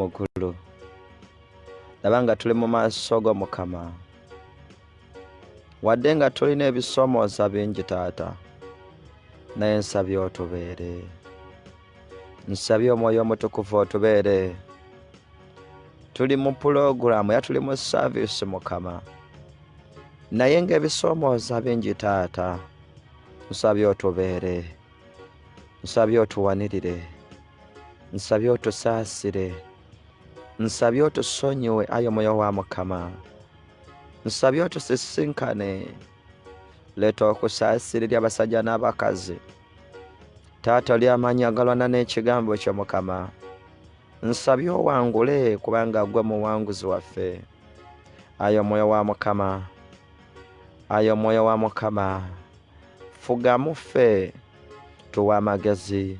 mugulu labanga tuli mu maaso go Mukama wadde nga tulina ebisomooza bingi taata naye nsabye otubeere nsabye Omwoyo Omutukuvu otubeere tuli mu pulogulaamu ya tuli mu service Mukama naye ng'ebisomooza bingi taata nsabye otubeere nsabye otuwanirire nsabye otusaasire nsabye otusonyiwe ayo Mwoyo wa Mukama nsabye otusisinkane leeta okusaasirira abasajja n'abakazi taata oli amanyi agalwana n'ekigambo kyo Mukama nsabye owangule kubanga gwe muwanguzi waffe ayo Mwoyo wa Mukama ayo Mwoyo wa Mukama fuga muffe tuwa amagezi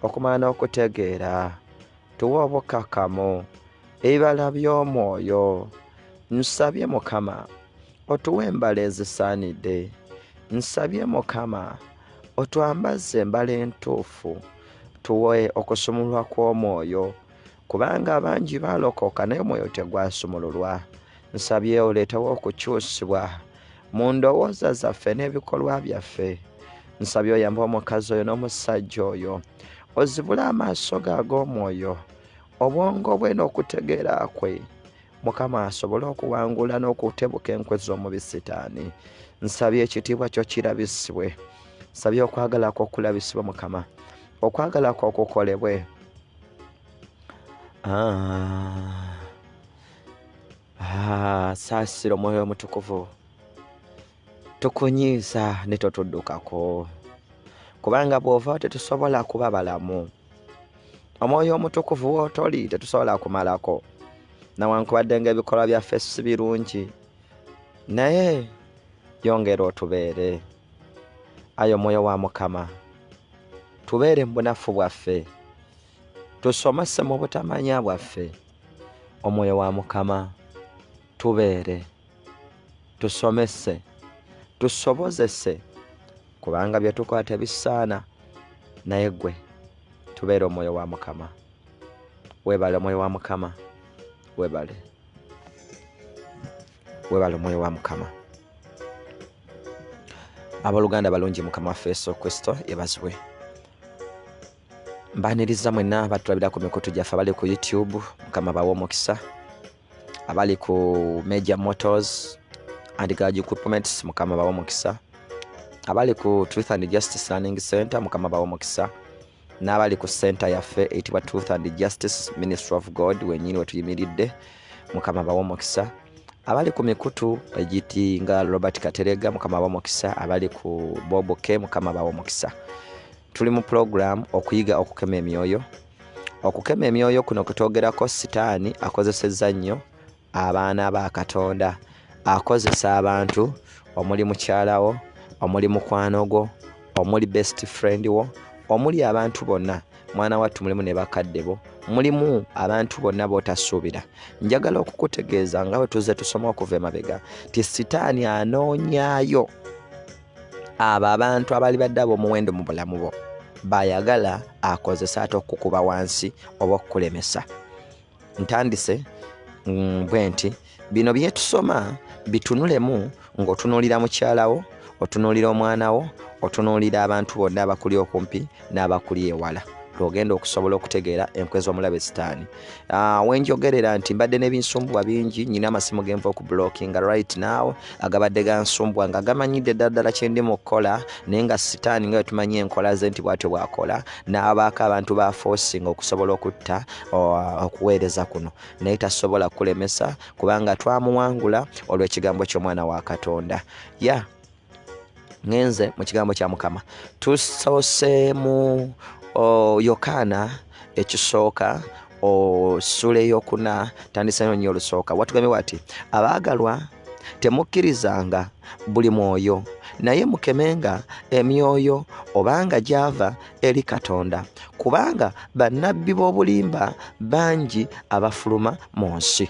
okumanya n'okutegeera tuwa obukakamu ebibala by'omwoyo nsabye Mukama otuwe embala ezisaanidde nsabye Mukama otwambaze embala entuufu tuwe okusumulwa kw'omwoyo kubanga abangi baalokoka naye omwoyo tegwasumululwa nsabye oleetewo okukyusibwa mu ndowooza zaffe n'ebikolwa byaffe nsabye oyambe omukazi oyo n'omusajja oyo ozibule amaaso ge ag'omwoyo obwongo bwe n'okutegeera kwe Mukama asobole okuwangula n'okutebuka enkwe z'omubi Sitaani nsabye ekitiibwa kyo kirabisibwe nsabye okwagala kwo okulabisibwa Mukama okwagala kwo okukolebwe saasira Omwoyo Omutukuvu tukunyiiza ne totuddukako kubanga bw'ova tetusobola kuba balamu Omwoyo Omutukuvu w'otoli tetusobola kumalako nawankubadde ng'ebikolwa byaffe si birungi naye yongera otubeere ayo Mwoyo wa Mukama tubeere mu bunafu bwaffe tusomese mu butamanya bwaffe Omwoyo wa Mukama tubeere tusomese tusobozese kubanga bye tukola tebisaana naye gwe tubeere Omwoyo wa Mukama weebale Omwoyo wa Mukama weebale Omwoyo wa Mukama abaluganda balungi Mukama waffe Yesu Kristo yebazibwe mbaniriza mwenna batulabira ku mikutu gyaffe abali ku YouTube Mukama bawe omukisa abali ku Major Motors and Garage Equipment Mukama bawe omukisa abali ku Truth and Justice Learning Center Mukama bawe omukisa n'abali ku center yaffe eyitibwa Truth and Justice Ministry of God wenyini wetuyimiridde Mukama bawe omukisa abali ku mikutu egiti nga Robert Kateregga Mukama bawe omukisa abali ku Boboke Mukama bawe omukisa tuli mu program okuyiga okukema emyoyo okukema emyoyo kuno kutogerako Sitaani akozesezza nnyo abaana ba Katonda akozesa abantu omuli mukyalawo omuli mukwano gwo omuli best friend wo omuli abantu bonna mwana wattu mulimu ne bakadde bo mulimu abantu bonna botasuubira njagala okukutegeeza nga bwe tuze tusoma okuva emabega ti Sitaani anoonyaayo abo abantu abali badde ab'omuwendo mu bulamu bwo bayagala akozesa ate okukuba wansi oba okukulemesa ntandise bwe nti bino bye tusoma bitunulemu ng'otunuulira mukyalawo otunuulira omwana wo otunuulira abantu bonna abakuli okumpi n'abakuli ewala lw'ogenda okusobola okutegeera enkwe z'omulabe Sitaani wenjogerera nti mbadde n'ebinsumbuwa bingi nyina amasimu genva okublockinga right now agabadde gansumbuwa nga gamanyidde ddala kye ndi mu kukola naye nga Sitaani nga wetumanyi enkola ze nti bw'atyo bw'akola n'abaako abantu ba forcing okusobola okutta okuweereza kuno naye tasobola kulemesa kubanga twamuwangula olw'ekigambo ky'omwana wa Katonda ngenze mu kigambo kya Mukama tusoseemu Yokaana ekisooka sura ey'okuna tandisa nnyo olusooka watugambye wati abaagalwa temukkirizanga buli mwoyo naye mukemenga emyoyo obanga gyava eri Katonda kubanga bannabbi b'obulimba bangi abafuluma mu nsi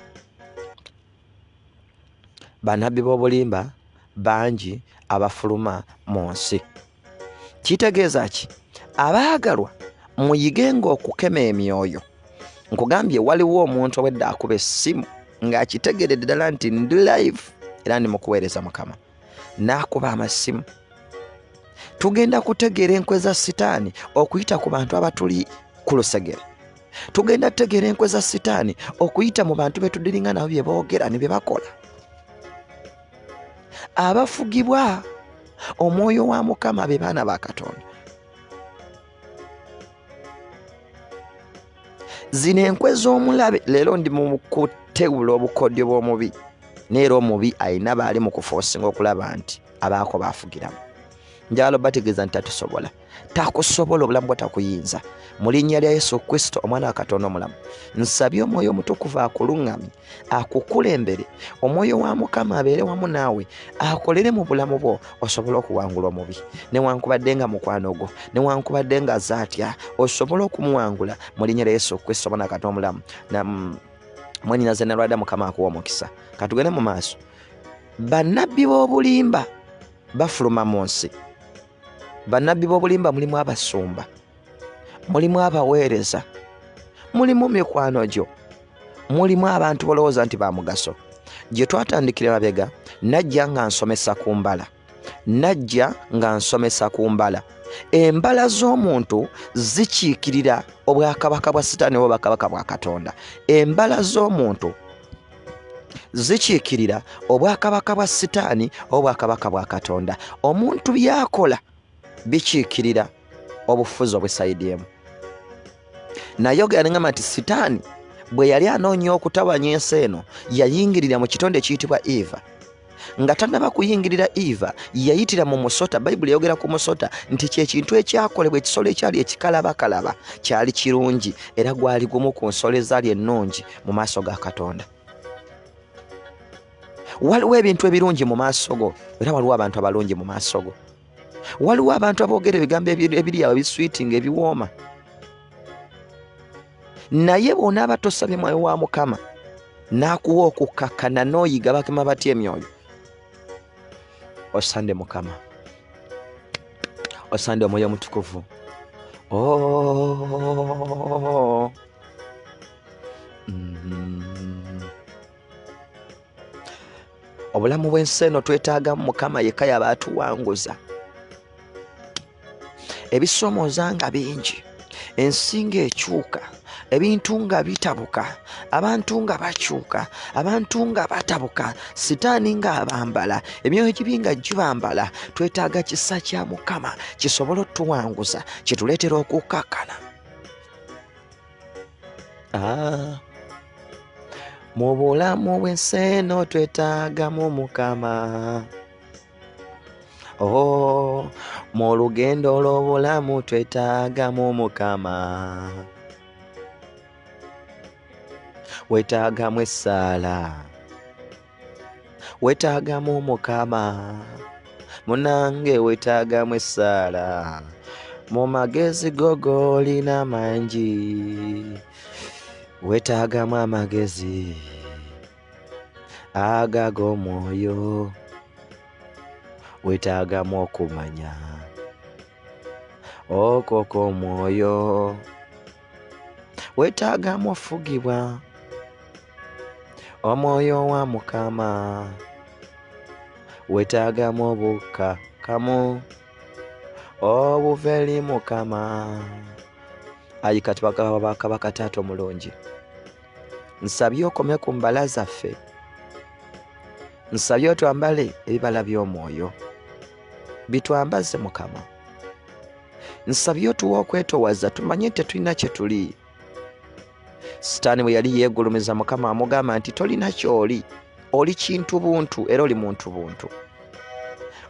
bannabbi b'obulimba bangi abafuluma mu nsi kitegeeza ki abaagalwa muyigenga okukema emyoyo nkugambye waliwo omuntu owedde akuba essimu ng'akitegeredde ddala nti ndi live era ndi mu kuweereza Mukama, n'akuba amasimu. Tugenda kutegeera enkwe za Sitaani okuyita ku bantu abatuli ku lusegere. Tugenda kutegeera enkwe za Sitaani okuyita mu bantu betudiringa nabo bye boogera ne bye bakola. Abafugibwa Omwoyo wa Mukama be baana ba Katonda. Zino enkwe z'omulabe leero ndi mu kuteewula obukodyo bw'omubi, neera omubi ayina baali mu kufoosinga okulaba nti abaako baafugiramu. Njalo bategeeza nti tatusobola, takusobola, obulamu bwo takuyinza. Mu linnya lya Yesu Kristo omwana wa Katonda omulamu, nsabye Omwoyo Omutukuvu akuluŋŋamye, akukulembere, Omwoyo wa Mukama abeere wamu naawe, akolere mu bulamu bwo osobole okuwangula omubi. Newankubadde nga mukwano gwo, newankubadde nga zaatya, osobole okumuwangula mu linnya lya Yesu Kristo omwana wa Katonda omulamu. Mwenina ze nalwadde Mukama akuwa omukisa. Katugende mu maaso. Bannabbi b'obulimba bafuluma mu nsi. Bannabbi b'obulimba mulimu abasumba, mulimu abaweereza, mulimu mikwano gyo, mulimu abantu bolowooza nti ba mugaso. Gye twatandikira mabega, najja nga nsomesa ku mbala, najja nga nsomesa ku mbala. Embala z'omuntu zikiikirira obwakabaka bwa Sitaani oba obwakabaka bwa Katonda. Embala z'omuntu zikiikirira obwakabaka bwa Sitaani oba obwakabaka bwa Katonda. Omuntu byakola bikiikirira obufuzi obwesaidyemu. Nayogera ngamba nti Sitaani bwe yali anoonya okutabanya ensi eno yayingirira mu kitonde ekiyitibwa Eva. Nga tannaba kuyingirira Eva yayitira mu musota. Bayibuli yogera ku musota nti kyekintu ekyakolebwa, ekisolo ekyali ekikalabakalaba kyali kirungi era gwali gumu ku nsolo ezaali ennungi mu maaso ga Katonda. Waliwo ebintu ebirungi mu maaso go era waliwo abantu abalungi mu maaso go. Waliwo abantu aboogera ebigambo ebiri awo ebiswitinga ebiwooma. Naye bw'onaaba tosabye Mwoyo wa Mukama n'akuwa okukakkana n'oyiga bakema batya emyoyo, osande Mukama, osande Omwoyo Omutukuvu. Obulamu bw'ensi eno twetaagamu Mukama yekka yaba atuwanguza. Ebisoomooza nga bingi, ensi ng'ekyuka, ebintu nga bitabuka, abantu nga bakyuka, abantu nga batabuka, Sitaani nga abambala, emyoyo egibi nga gibambala. Twetaaga kisa kya Mukama kisobole otuwanguza, kituleetera okukakkana. Mu bulamu bw'ensi eno twetaagamu Mukama. Mu lugendo lw'obulamu twetaagamu Mukama. Wetaagamu essaala, wetaagamu Mukama. Munange wetaagamu essaala. Mu magezi go g'olina mangi, wetaagamu amagezi ag'Omwoyo. Wetaagamu okumanya okwo kw'Omwoyo. Wetaagamu ofugibwa Omwoyo wa Mukama. Wetaagamu obukkakkamu obuva eri Mukama. Ayi kati bakabaka Taata omulungi, nsabye okome ku mbala zaffe, nsabye otwambale ebibala by'Omwoyo bitwambaze Mukama. Nsabye otuwa okwetowaza tumanye tetulina kye tuli. Sitaani bwe yali yeegulumiza Mukama amugamba nti tolina ky'oli, oli kintu buntu era oli muntu buntu,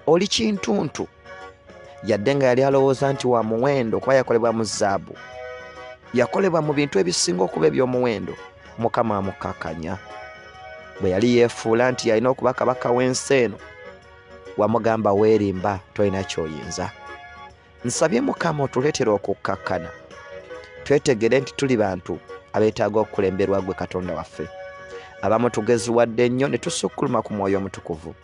oli kintuntu. Yadde nga yali alowooza nti wa muwendo kuba yakolebwa mu zaabu, yakolebwa mu bintu ebisinga okuba eby'omuwendo. Mukama amukakkanya. Bwe yali yeefuula nti yalina okuba kabaka w'ensi eno, wamugamba weerimba, tolina ky'oyinza. Nsabye Mukama otuleetera okukkakkana, twetegere nti tuli bantu abeetaaga okukulemberwa gwe Katonda waffe. Abamu tugeziwadde nnyo ne tusukkuluma ku Mwoyo Omutukuvu.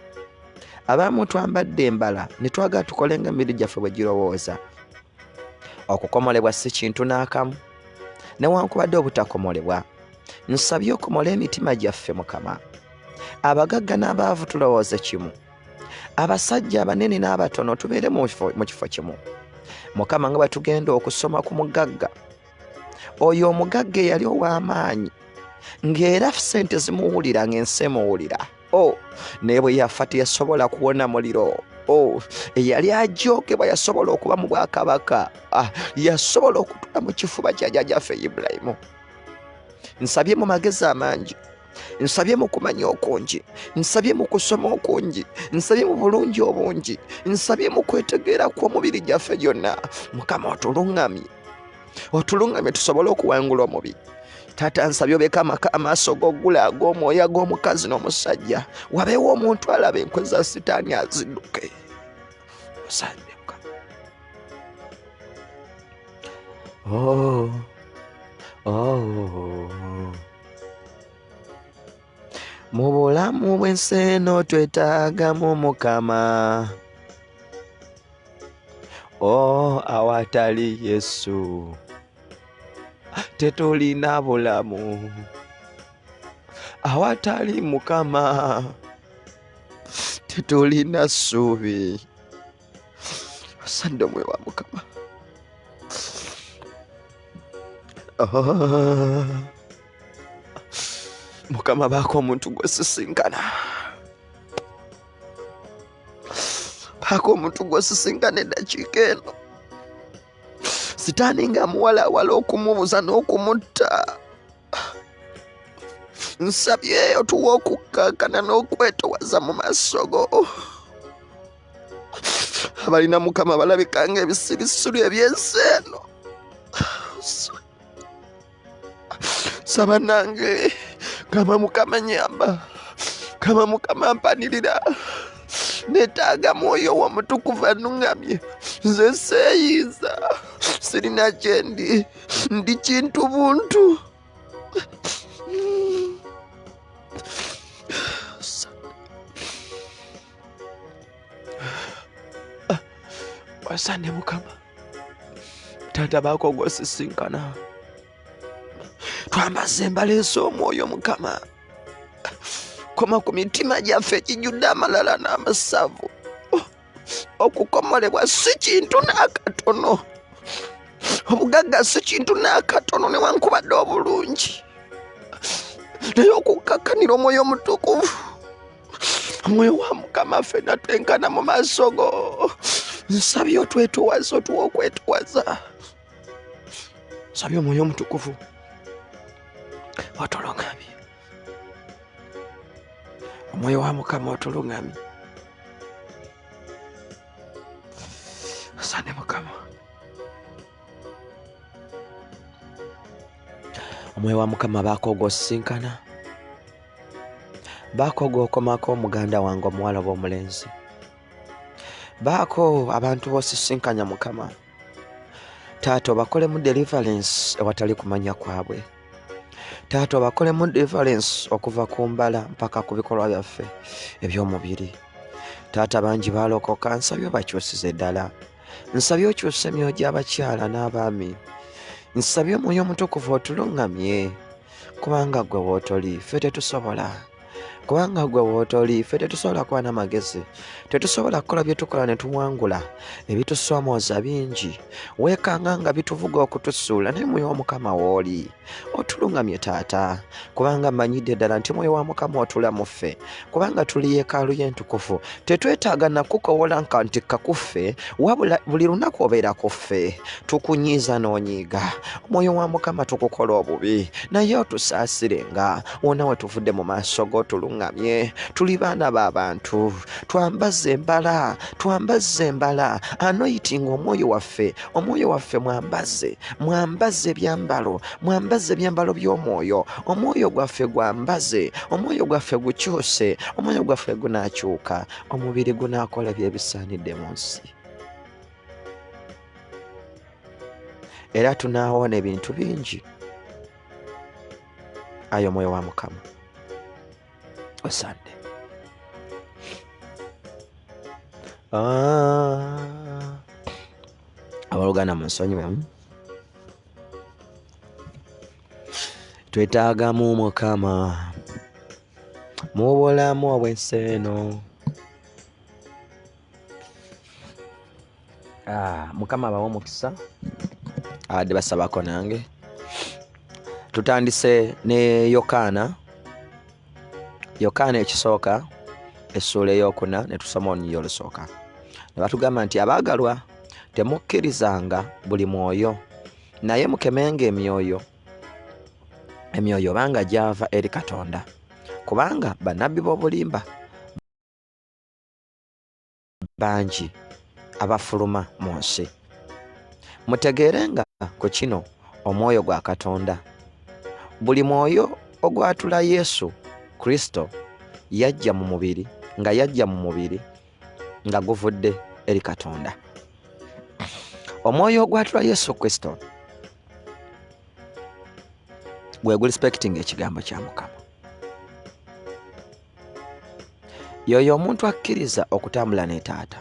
Abamu twambadde embala ne twagala tukole ng'emibiri gyaffe bwe girowooza. Okukomolebwa si kintu n'akamu, newankubadde obutakomolebwa nsabye okomola emitima gyaffe Mukama. Abagagga n'abaavu tulowooze kimu, abasajja abanene n'abatono tubeere mu kifo kimu Mukama. Nga bwe tugenda okusoma ku mugagga oyo, omugagga eyali ow'amaanyi ng'era ssente zimuwulira ng'ensi emuwulira, naye bwe yafa teyasobola kuwona muliro. Eyali ajookebwa yasobola okuba mu bwakabaka, yasobola okutula mu kifuba kya jjajjaffe Ibulayimu. Nsabye mu magezi amangi, nsabye mu kumanya okungi, nsabye mu kusoma okungi, nsabye mu bulungi obungi, nsabye mu kwetegeera kw'omubiri gyaffe gyonna. Mukama otulungamye tusobole okuwangula omubi. Taata, nsabye obeka amaaso g'oggula ag'omwoyo ag'omukazi n'omusajja, wabeewo omuntu alaba enkwe za sitaani azidduke. Osande Mukama. Mu bulamu bw'ensi eno twetaagamu Mukama. Awatali Yesu tetulina bulamu. Awatali Mukama tetulina ssuubi. Osande omwoyo wa Mukama. Mukama, baako omuntu gw'osisinkana. Baako omuntu gw'osisinkana eddakiika eno. Sitaani ng'amuwalawala okumubuza n'okumutta. Nsabye otuwa okukkakkana n'okwetowaza mu maaso go. Abalina Mukama balabika ng'ebisirisiri eby'ensi eno. Saba nange, kama Mukama nyamba, kama Mukama mpanirira. Neetaaga mwoyo w'omutukuvu annungamye. Nze seeyiza, sirina kyendi, ndi kintu buntu. Wasande Mukama. Taata, baako gw'osisinkana. Twambaze embala ez'omwoyo Mukama. Koma ku mitima gyaffe egijjudde amalala n'amasavu. Okukomolebwa si kintu n'akatono. Obugagga si kintu n'akatono newankubadde obulungi. Naye okukkakkanira omwoyo omutukuvu, omwoyo wa Mukama ffenna twenkana mu maaso go. Nsabye otwetowaza, otuwa okwetowaza. Nsabye omwoyo omutukuvu otulungamye. Omwoyo wa Mukama otulungamye. Asante Mukama. Omwoyo wa Mukama baako gw'osisinkana. Baako gw'okomako muganda wange omuwala w'omulenzi. Baako abantu b'osisinkanya Mukama. Taata, obakolemu deliverance ewatali kumanya kwabwe. Taata, obakolemu deliverance okuva ku mbala mpaka ku bikolwa byaffe eby'omubiri. Taata, bangi baalokoka, nsabye obakyusize ddala. Nsabye okyuse emyoyo gy'abakyala n'abaami. Nsabye omwoyo omutukuvu otulungamye, kubanga gwe wootoli ffe tetusobola. Kubanga gwe wootoli ffe tetusobola kuba n'amagezi. Tetusobola kukola bye tukola ne tuwangula ebitusoomooza bingi. Weekanga nga bituvuga okutusuula, naye mwoyo wa Mukama w'oli otulungamye Taata, kubanga mmanyidde ddala nti mwoyo wa Mukama otula mu ffe, kubanga tuli yeekaalu y'entukuvu. Tetwetaaga na kukowola nti kakuffe, wabula buli lunaku obeera ku ffe. Tukunyiiza n'onyiiga. Omwoyo wa Mukama tukukola obubi, naye otusaasirenga. Wonna we tuvudde mu maaso go tulungamye. Tuli baana b'abantu. Twambaze embala, twambaze embala. Anoyitinga omwoyo waffe, omwoyo waffe mwambaze, mwambaze ebyambalo, mwambaze ebyambalo by'omwoyo. Omwoyo gwaffe gwambaze, omwoyo gwaffe gukyuse, omwoyo gwaffe gunaakyuka, omubiri gunaakola byebisaanidde mu nsi. Era tunaawona ebintu bingi. Ayo omwoyo wa Mukama osande. Abaluganda munsonyiwe. twetaagamu Mukama mu bulamu obw'ensi eno. Mukama abawe omukisa. Abadde basabako nange. Tutandise ne Yokaana ekisooka essuula ey'okuna ne tusoma olunyiriri olusooka. Ne batugamba nti abaagalwa temukkirizanga buli mwoyo, naye mukemenga emyoyo banga gyava eri Katonda, kubanga bannabbi b'obulimba bangi abafuluma mu nsi. Mutegeerenga ku kino omwoyo gwa Katonda. Buli mwoyo ogwatula Yesu Kristo yajja mu mubiri nga guvudde eri Katonda. Omwoyo ogwatula Yesu Kristo gwe respecting ekigambo kya Mukama. Yoyo omuntu akkiriza okutambula ne Taata.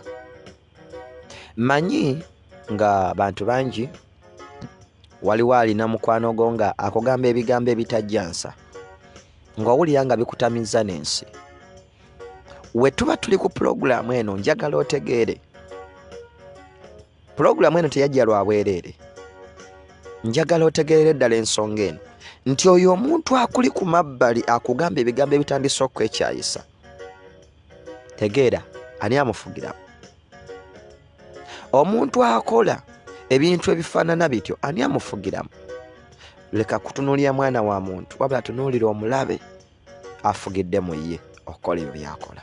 Manyi nga bantu bangi waliwo alina mukwano gwo nga akugamba ebigambo ebitajja nsa, ng'owulira nga bikutamiza n'ensi. We tuba tuli ku pulogulaamu eno njagala otegeere, pulogulaamu eno teyajja lwa bwereere. Njagala otegeere ddala ensonga eno nti oyo omuntu akuli ku mabbali akugamba ebigambo ebitandise okwekyayisa, tegeera ani amufugiramu. Omuntu akola ebintu ebifaanana bityo ani amufugiramu. Leka kutunuulira mwana wa muntu, wabula tunuulira omulabe afugidde mu ye okukola ebyo byakola.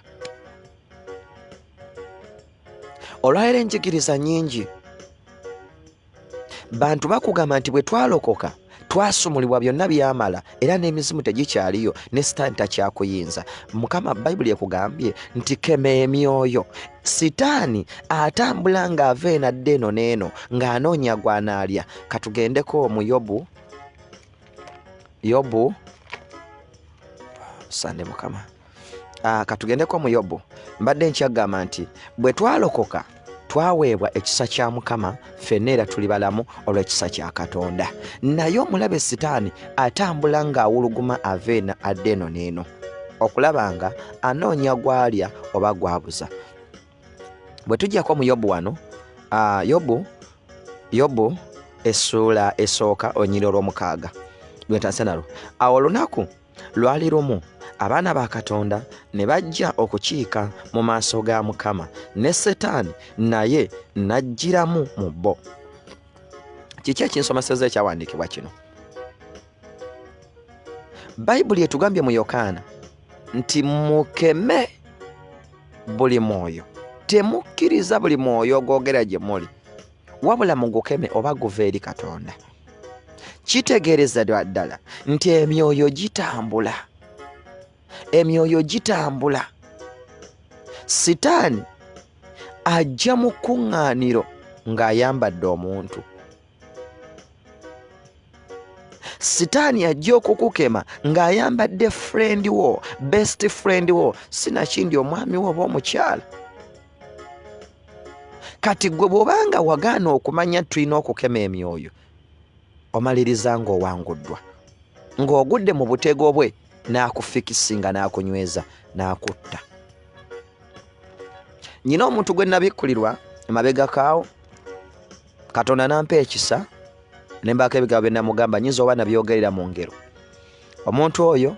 Olwaleero enjigiriza nnyingi. Bantu bakugamba nti bwe twalokoka twasumulibwa byonna byamala era n'emizimu tegikyaliyo ne Sitaani takyakuyinza. Mukama Bayibuli ekugambye nti kema emyoyo. Sitaani atambula ng'ava eno adda eno n'eno ng'anoonya gwanaalya. Katugendeko mu Yobu sande Mukama. Katugendeko mu Yobu. Mbadde nkyagamba nti bwe twalokoka twaweebwa ekisa kya Mukama, ffenna era tuli balamu olw'ekisa kya Katonda. Naye omulabe Sitaani atambula ng'awuluguma ava eno adda eno n'eno okulaba nga anoonya gwalya oba gwabuza. Bwe tujjako mu Yobu wano, Yobu essuula esooka olunyiriri olw'omukaaga lwetase nalwo. Awo olunaku lwali lumu abaana ba Katonda ne bajja okukiika mu maaso ga Mukama, ne Setaani naye n'ajjiramu mu bo. Kiki ekinsomeseza ekyawandiikibwa kino? Bayibuli etugambye mu Yokaana nti mukeme buli mwoyo, temukkiriza buli mwoyo ogwogera gye muli, wabula mugukeme oba guva eri Katonda. Kitegeereza ddala nti emyoyo gitambula. Sitaani ajja mu kkuŋŋaaniro ng'ayambadde omuntu. Sitaani ajja okukukema ng'ayambadde friend wo, best friend wo, sinakindi omwami wo oba omukyala. Kati gwe bw'obanga wagaana okumanya tulina okukema emyoyo, omaliriza ng'owanguddwa, ng'ogudde mu butego bwe n'akufikisinga n'akunyweza n'akutta. Nyina omuntu gwe nabikkulirwa emabega kaawo, Katonda nampa ekisa ne mbaako ebigambo bye namugamba nnyinza oba nabyogerera mu ngero. Omuntu oyo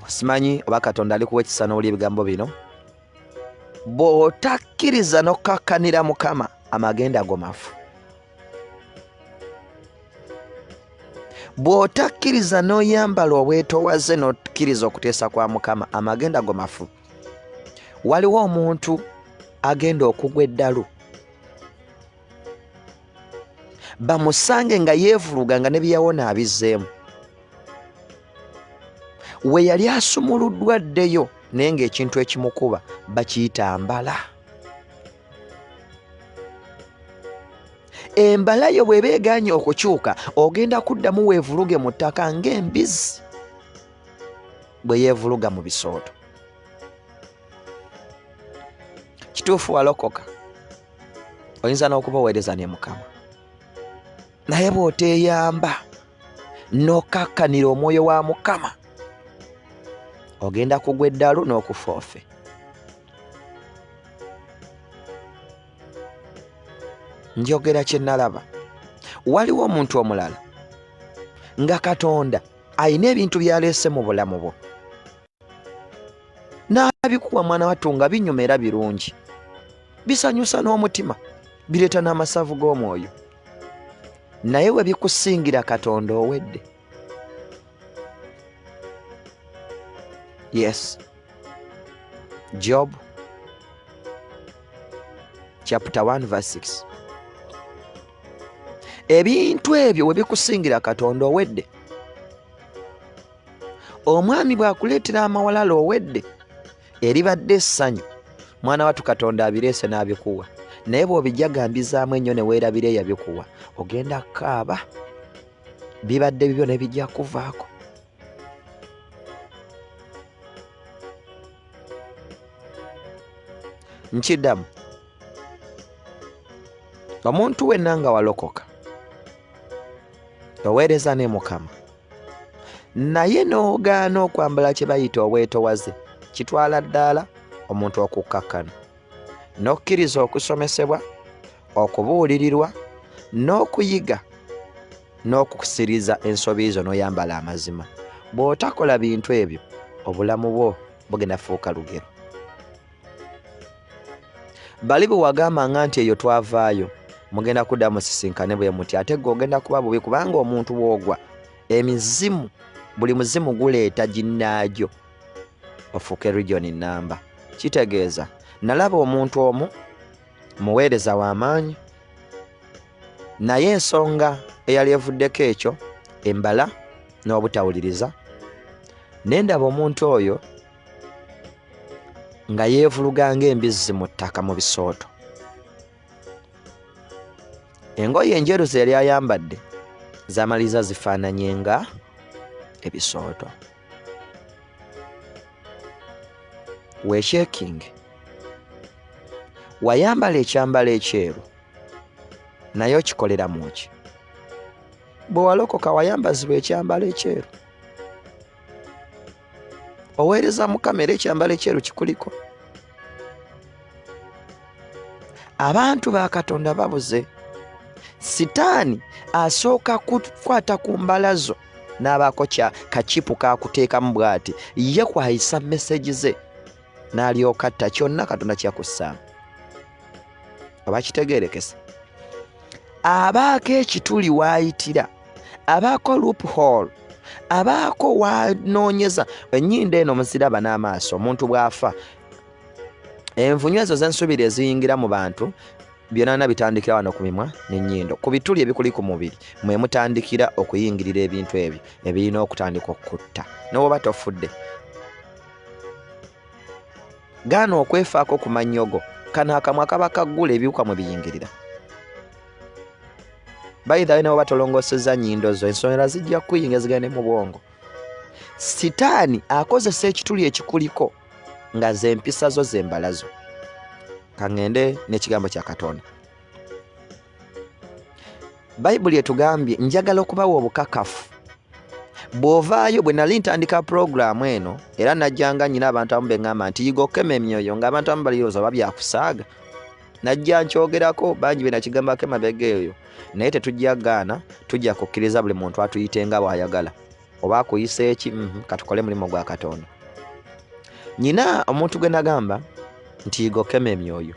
simanyi oba Katonda ali kuwa ekisa n'owulira ebigambo bino. Bw'otakkiriza n'okkakkanira Mukama, amagenda go mafu. Bw'otakkiriza n'oyambala obwetoowaze n'okkiriza okuteesa kwa Mukama, amagenda go mafu. Waliwo omuntu agenda okugwa eddalu, bamusange nga yeevuluga nga ne byeyawona abizzeemu. We yali asumuluddwa addeyo naye ng'ekintu ekimukuba bakiyita mbala. Embala yo bw'eba egaanye okukyuka, ogenda kuddamu weevuluge mu ttaka ng'embizzi bwe yeevuluga mu bisooto. Kituufu walokoka, oyinza n'okubaweereza ne Mukama, naye bw'oteeyamba n'okakkanira omwoyo wa Mukama, ogenda kugwa eddalu n'okufoofe. Njogera kye nalaba. Waliwo omuntu omulala nga Katonda ayina ebintu byaleese mu bulamu bwo, n'abikuwa mwana wattu nga binyuma era birungi, bisanyusa n'omutima, bireeta n'amasavu g'omwoyo, naye we bikusingira Katonda owedde. Yes. Job chapter 1 verse 6. Ebintu ebyo we bikusingira Katonda owedde. Omwami bw'akuleetera amawalala owedde, eribadde essanyu, mwana wattu Katonda abireese n'abikuwa, naye bw'obijagambizaamu ennyo ne weerabira eyabikuwa, ogenda kaaba, bibadde bibyo ne bijja kuvaako. Nkiddamu, omuntu wenna nga walokoka, oweereza ne Mukama, naye n'ogaana okwambala kye bayita obwetowaze, kitwala ddala omuntu okukkakkana, n'okkiriza okusomesebwa, okubuulirirwa, n'okuyiga, n'okusiriza ensobi zo n'oyambala amazima. Bw'otakola bintu ebyo, obulamu bwo bugenda fuuka lugero. Bali bwe wagambanga nti eyo twavaayo, mugenda kudda musisinkane bwe muti, ate gwe ogenda kuba bubi, kubanga omuntu bw'ogwa, emizimu, buli muzimu guleeta ginnaagyo ofuuke region namba. Kitegeeza, nalaba omuntu omu muweereza w'amaanyi, naye ensonga eyali evuddeko ekyo, embala n'obutawuliriza, nendaba omuntu oyo nga yeevuluga ng'embizzi mu ttaka mu bisooto. Engoye enjeru ze yali ayambadde zamaliza zifaananye nga ebisooto. Weekyekinge, wayambala ekyambalo ekyeru, naye okikolera mu ki? Bwe walokoka wayambazibwa ekyambalo ekyeru, oweereza Mukama era ekyambalo ekyeru kikuliko. Abantu ba Katonda babuze. Sitaani asooka kukwata ku mbala zo n'abaako kakipu kakuteekamu bw'ati, ye kwayisa meseji ze n'alyoka atta kyonna Katonda kyakussaamu. Oba kitegeerekese? Abaako ekituli waayitira, abaako loophole, abaako wanoonyeza. Ennyindo eno muziraba n'amaaso, omuntu bw'afa, envunyu ezo z'ensubiri eziyingira mu bantu byonna bitandikira wano ku mimwa n'ennyindo. Ku bituli ebikuli ku mubiri mwe mutandikira okuyingirira ebintu ebyo ebirina okutandika okutta. N'oba tofudde, gaana okwefaako ku mannyogo, kano akamwa kaba kaggula ebiwuka mwe biyingirira. Bayithawe ne bwe batolongosezza nnyindo zo, ensonera zijja kuyinga zigende mu bwongo. Sitaani akozesa ekituli ekikuliko nga ze mpisa zo z'embala zo. Kangende n'ekigambo kya Katonda. Bayibuli etugambye, njagala okubawa obukakafu. Bw'ovaayo, bwe nali ntandika puroguramu eno, era najjanga nnyina abantu abamu beŋŋamba nti yiga okukema emyoyo, ng'abantu abamu balirowooza oba byakusaaga. Najja nkyogerako, bangi be nakigambako emabega eyo, naye tetujja gaana, tujja kukkiriza buli muntu atuyite nga bw'ayagala. Oba akuyisa eki, katukole mulimu gwa Katonda. Nnyina omuntu gwe nagamba nti yiga okukema emyoyo.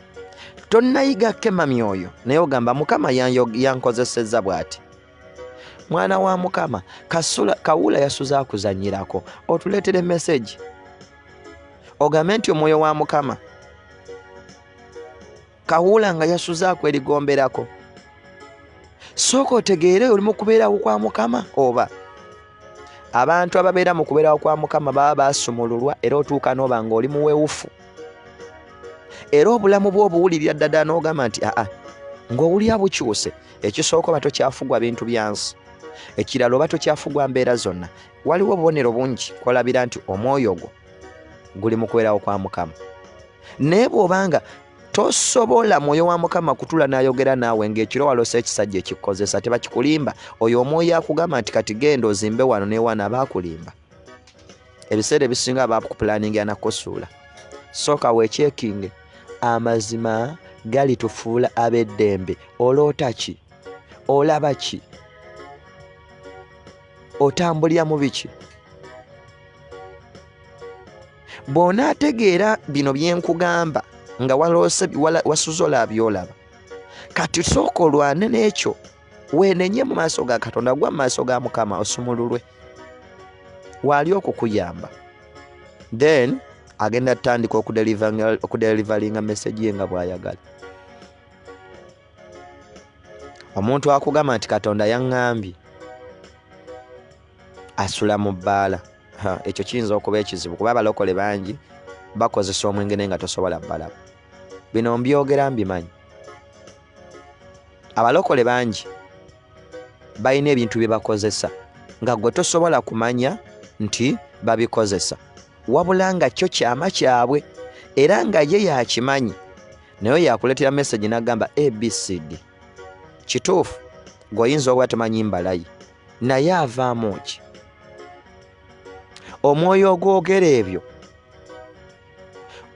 Tonnayiga kema myoyo, naye ogamba Mukama yankozesezza bw'ati. Mwana wa Mukama, Kawula yasuza akuzannyirako, otuleetere message. Ogambe nti omwoyo wa Mukama, Kawula nga yasuza akwerigomberako. Sooka otegeere oli mu kubeerawo kwa Mukama oba. Abantu ababeera mu kubeerawo kwa Mukama baba baasumululwa era otuuka n'oba ng'oli muwewufu. Era obulamu bwo obuwulirira ddala n'ogamba nti ng'owulira bukyuse. Ekisooka oba tokyafugwa bintu byansi. Ekirala oba tokyafugwa mbeera zonna. Waliwo obubonero bungi kwolabira nti omwoyo gwo guli mu kubeerawo kwa Mukama. Naye bw'obanga tosobola mwoyo wa Mukama kutula n'ayogera naawe ng'ekiro walose ekisajja ekikukozesa tebakikulimba. Oyo omwoyo akugamba nti kati genda ozimbe wano ne wano abaakulimba. Ebiseera ebisinga abaakupulaninga nakusuula. Sooka weekyekinge. Amazima gali tufuula ab'eddembe. Oloota ki? Olaba ki? Otambulira mu biki? Bw'onaategeera bino bye nkugamba nga wasuzola byolaba, kati sooka olwane n'ekyo weenenye mu maaso ga Katonda, gwa mu maaso ga Mukama osumululwe waali okukuyamba. Then agenda tutandika okudelivalinga message ye nga bw'ayagala. Omuntu akugamba nti Katonda yaŋŋambye asula mu bbaala, ekyo kiyinza okuba ekizibu kuba abalokole bangi bakozesa omwenge naye nga tosobola bbalaba. Bino mbyogera mbimanyi. Abalokole bangi balina ebintu bye bakozesa nga gwe tosobola kumanya nti babikozesa, wabula nga kyo kyama kyabwe era nga ye yakimanyi, naye yakuleetera message n'agamba ABCD. Kituufu gweoyinza oba temanyi mbalayi, naye avaamu ki? Omwoyo ogwogera ebyo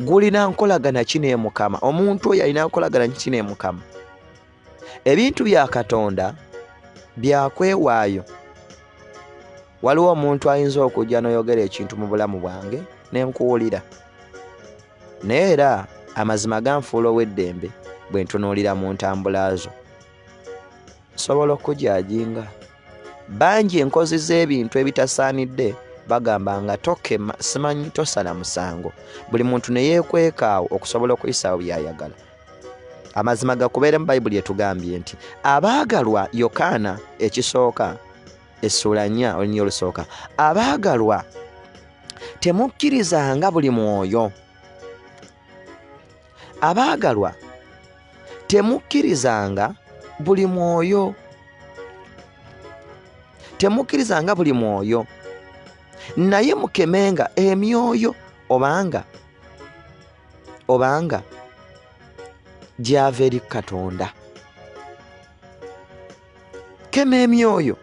gulina nkolagana ki ne Mukama? Omuntu oyo alina nkolagana ki ne Mukama? Ebintu bya Katonda byakwewaayo. Waliwo omuntu ayinza okujja n'oyogera ekintu mu bulamu bwange ne nkuwulira, naye era amazima ganfuula ow'eddembe bwe ntunuulira mu ntambula zo. Nsobola okujajinga. Bangi enkozi z'ebintu ebitasaanidde bagamba nga tokema, simanyi tosala musango. Buli muntu ne yeekwekaawo okusobola okuyisaawo byayagala. Amazima gakubeere mu Bayibuli etugambye nti abaagalwa, Yokaana ekisooka essula 4 olunyiriri olusooka, abaagalwa temukkirizanga buli mwoyo. Abaagalwa temukkirizanga buli mwoyo. Temukkirizanga buli mwoyo, naye mukemenga emyoyo obanga gyava eri Katonda. Kema emyoyo.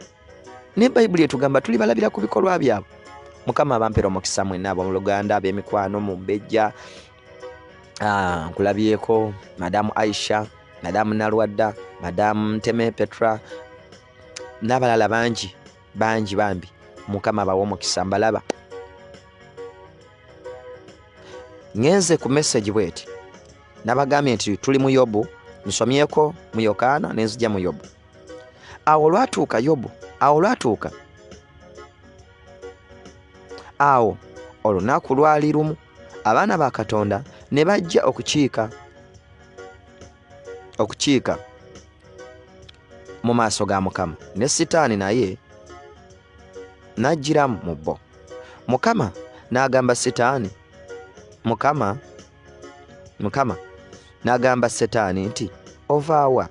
Ne Bayibuli etugamba tuli balabira ku bikolwa byabwe. Mukama abampera omukisa mwenna ab'oluganda, ab'emikwano mu Mbejja, nkulabyeko Madamu Aisha, Madamu Nalwadda, Madamu Nteme Petra n'abalala bangi bambi. Mukama bawa omukisa mbalaba. Ngenze ku message bweti nabagambye nti tuli mu Yobu, nsomyeko mu Yokaana nenzija mu Yobu. Awo lwatuuka Yobu, awo olunaku lwali lumu abaana ba Katonda ne bajja okukiika mu maaso ga Mukama, ne Sitaani naye n'ajjira mu bo. Mukama n'agamba Sitaani, Mukama n'agamba Sitaani nti ovaawa?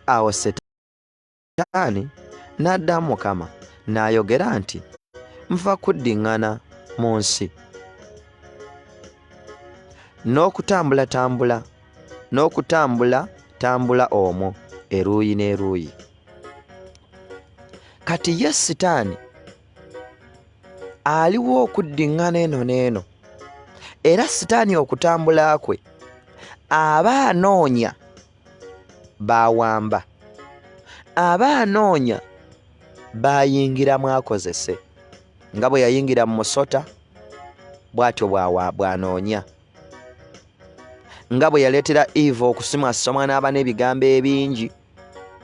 Awo Sitaani n'addamu Mukama n'ayogera nti nva kuddiŋŋana mu nsi n'okutambula omwo eruuyi n'eruuyi. Kati ye Sitaani aliwo okuddiŋŋana eno n'eno, era Sitaani okutambula kwe aba anoonya bawamba, aba anoonya bayingiramu akozese. Nga bwe yayingira mu musota bw'atyo bw'anoonya. Nga bwe yaleetera Eva okusimwasomwa n'aba n'ebigambo ebingi,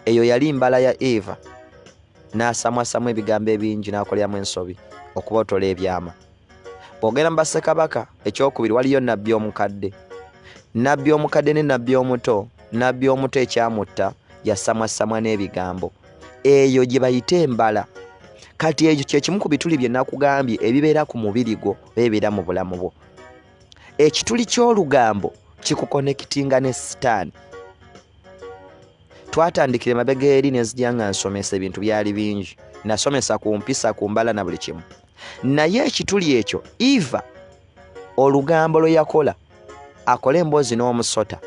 eyo yali mbala ya Eva, n'asamwasamu ebigambo ebingi n'akoleramu ensobi okubootola ebyama. Bw'ogenda mu bassekabaka ekyokubiri waliyo nnabbi omukadde. Nnabbi omukadde ne nnabbi omuto. Nnabbi omuto ekyamutta yasamwasamwa n'ebigambo. Eyo gye bayita embala. Kati ekyo kye kimu ku bituli bye nakugambye ebibeera ku mubiri gwo ebibeera mu bulamu bwo. Ekituli ky'olugambo kikukonekitinga ne Sitaani. Twatandikira mabega eri nenzija nga nsomesa ebintu byali bingi. Nasomesa ku mpisa, ku mbala na buli kimu. Naye ekituli ekyo Eva olugambo lwe yakola akole emboozi n'omusota.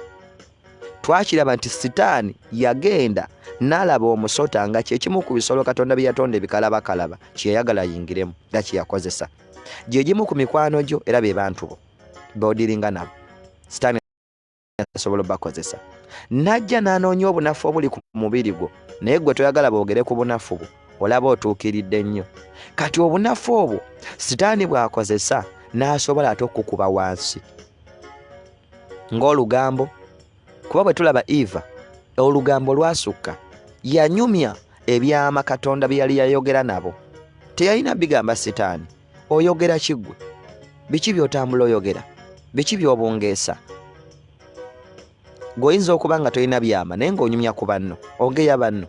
Twakiraba nti Sitaani yagenda n'alaba omusota nga kyekimu ku bisolo Katonda bye yatonda ebikalabakalaba kyeyagala yingiremu nga kyeyakozesa. Gye gimu ku mikwano gyo era be bantu bo b'odiringa nabo. Sitaani asobola obbakozesa. Najja n'anoonya obunafu obuli ku mubiri gwo, naye gwe toyagala boogere ku bunafu bwo, olaba otuukiridde nnyo. Kati obunafu obwo Sitaani bw'akozesa n'asobola ate okukuba wansi ng'olugambo. Kuba bwe tulaba Eva, olugambo lwasukka, yanyumya ebyama Katonda bye yali yayogera nabo. Teyalina bigamba Sitaani, oyogera kiggwe? Biki by'otambula oyogera? Biki by'obungeesa? Goyinza okuba nga tolina byama naye ng'onyumya ku banno, ogeya banno.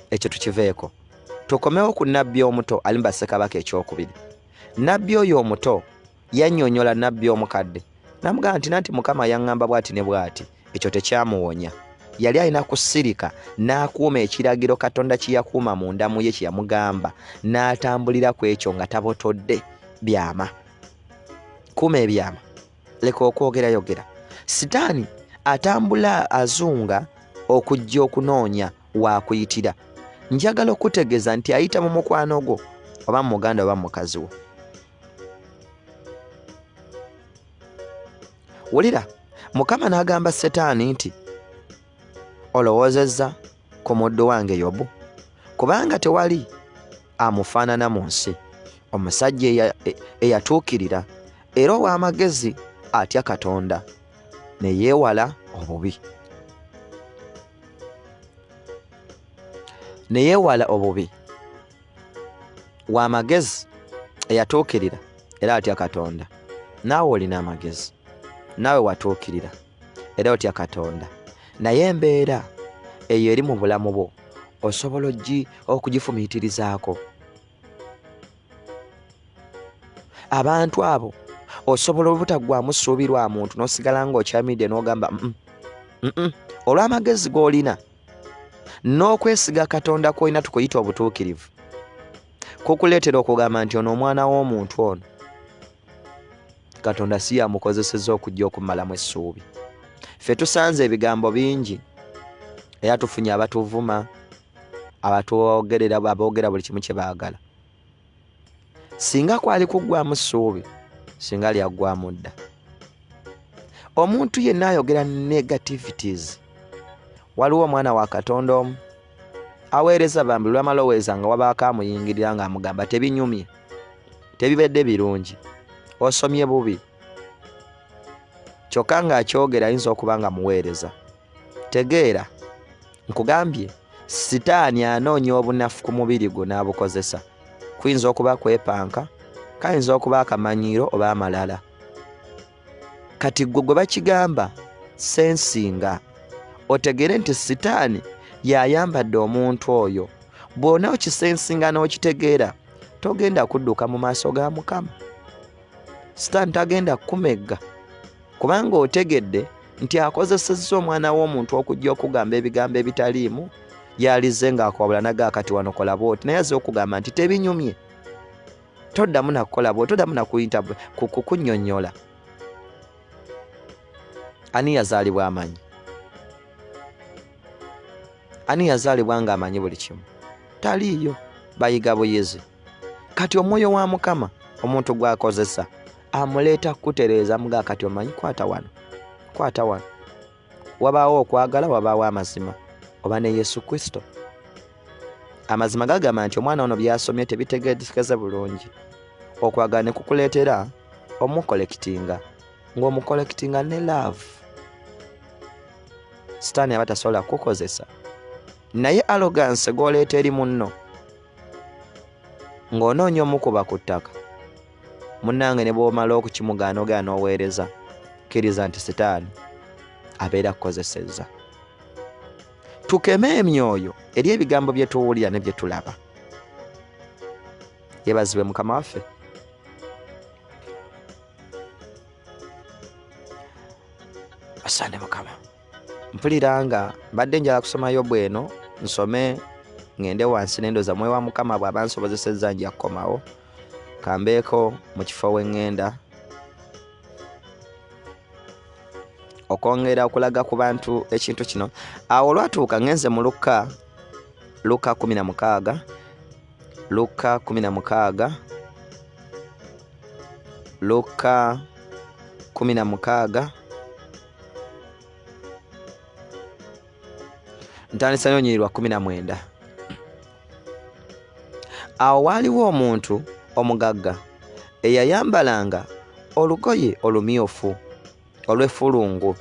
Ekyo tukiveeko. Tukomewo ku nnabbi omuto ali mu Bassekabaka ekyokubiri. Nnabbi oyo omuto yannyonnyola nnabbi omukadde. Namugamba nti nanti Mukama yaŋŋamba bw'ati ne bw'ati. Ekyo tekyamuwonya. Yali alina kusirika n'akuuma ekiragiro Katonda kye yakuuma mu ndamu ye kye yamugamba, n'atambulira ku ekyo nga tabotodde byama. Kuuma ebyama, leka okwogerayogera. Sitaani atambula azunga okujja okunoonya waakuyitira. Njagala okutegeeza nti ayita mu mukwano gwo oba mu muganda oba mu mukazi wo. Wulira, Mukama n'agamba Setaani nti olowoozezza ku muddu wange Yobu, kubanga tewali amufaanana mu nsi, omusajja eyatuukirira era ow'amagezi atya Katonda ne yeewala obubi. Ne yeewala obubi. W'amagezi eyatuukirira era atya Katonda. Naawe olina amagezi, naawe watuukirira era otya Katonda, naye embeera eyo eri mu bulamu bwo osobola okugifumiitirizaako. Abantu abo osobola obutaggwamu ssuubi lwa muntu n'osigala ng'okyamidde n'ogamba olw'amagezi g'olina n'okwesiga Katonda kw'olina tukuyita obutuukirivu kukuleetera okugamba nti ono omwana w'omuntu ono Katonda si yamukozesezza okujja okumalamu essuubi. Ffe tusanze ebigambo bingi era tufunye abatuvuma, abatuwogerera, aboogera buli kimu kye baagala. Singa kwali kuggwamu ssuubi, singa lyaggwamu dda. Omuntu yenna ayogera negativities. Waliwo omwana wa Katonda omu aweereza bambi lw'amalowooza nga wabaako amuyingirira ng'amugamba tebinyumye, tebibedde birungi, osomye bubi. Kyokka ng'akyogera ayinza okuba nga muweereza. Tegeera, nkugambye, Sitaani anoonya obunafu ku mubiri gwo n'abukozesa. Kuyinza okuba kwepanka, kayinza okuba akamanyiiro oba amalala. Kati gwe bakigamba sensinga, otegere nti Sitaani yayambadde omuntu oyo. Bw'ona okisensinga n'okitegeera, togenda kudduka mu maaso ga Mukama. Sitaani tagenda kumegga, kubanga otegedde nti akozesezza omwana w'omuntu okujja okugamba ebigambo ebitaliimu, yalize ng'akwabula nagakati wano kola bw'oti, naye azze okugamba nti tebinyumye. Toddamu nakukola bw'oti, toddamu nakuyita kukunnyonnyola. Ani yazaalibwa amanyi? Ani yazaalibwa ng'amanyi buli kimu? Taliiyo. Bayiga buyezi. Kati omwoyo wa Mukama omuntu gw'akozesa amuleeta kutereeza muga kati omanyi kwata wano. Kwata wano. Wabaawo okwagala, wabaawo amazima. Oba ne Yesu Kristo. Amazima gagamba nti omwana ono byasomye tebitegeerekeze bulungi. Okwagala ne kukuleetera omukolekitinga. Ng'omukolekitinga ne love. Sitaani aba tasobola kukozesa. Naye arrogance gw'oleeta eri munno ng'onoonya omukuba ku ttaka, munnange ne bw'omala okukimugaana ogaana oweereza, kkiriza nti Sitaani abeera kukozesezza. Tukeme emyoyo eri ebigambo bye tuwulira ne bye tulaba. Yeebazibwe Mukama waffe. Asante Mukama. Mpulira nga mbadde njala kusomayo bweno, nsome ngende wansi n'endoza mwe wa Mukama bw'aba nsobozesezza nja kukomawo. Kambeeko mu kifo we ŋŋenda. okwongera okulaga ku bantu ekintu kino. Awo olwatuuka ngenze mu Luka 16 Luka 16 Luka 16 ntandisa n'onyirwa 19. Awo waaliwo omuntu omugagga eyayambalanga olugoye olumyufu olw'effulungu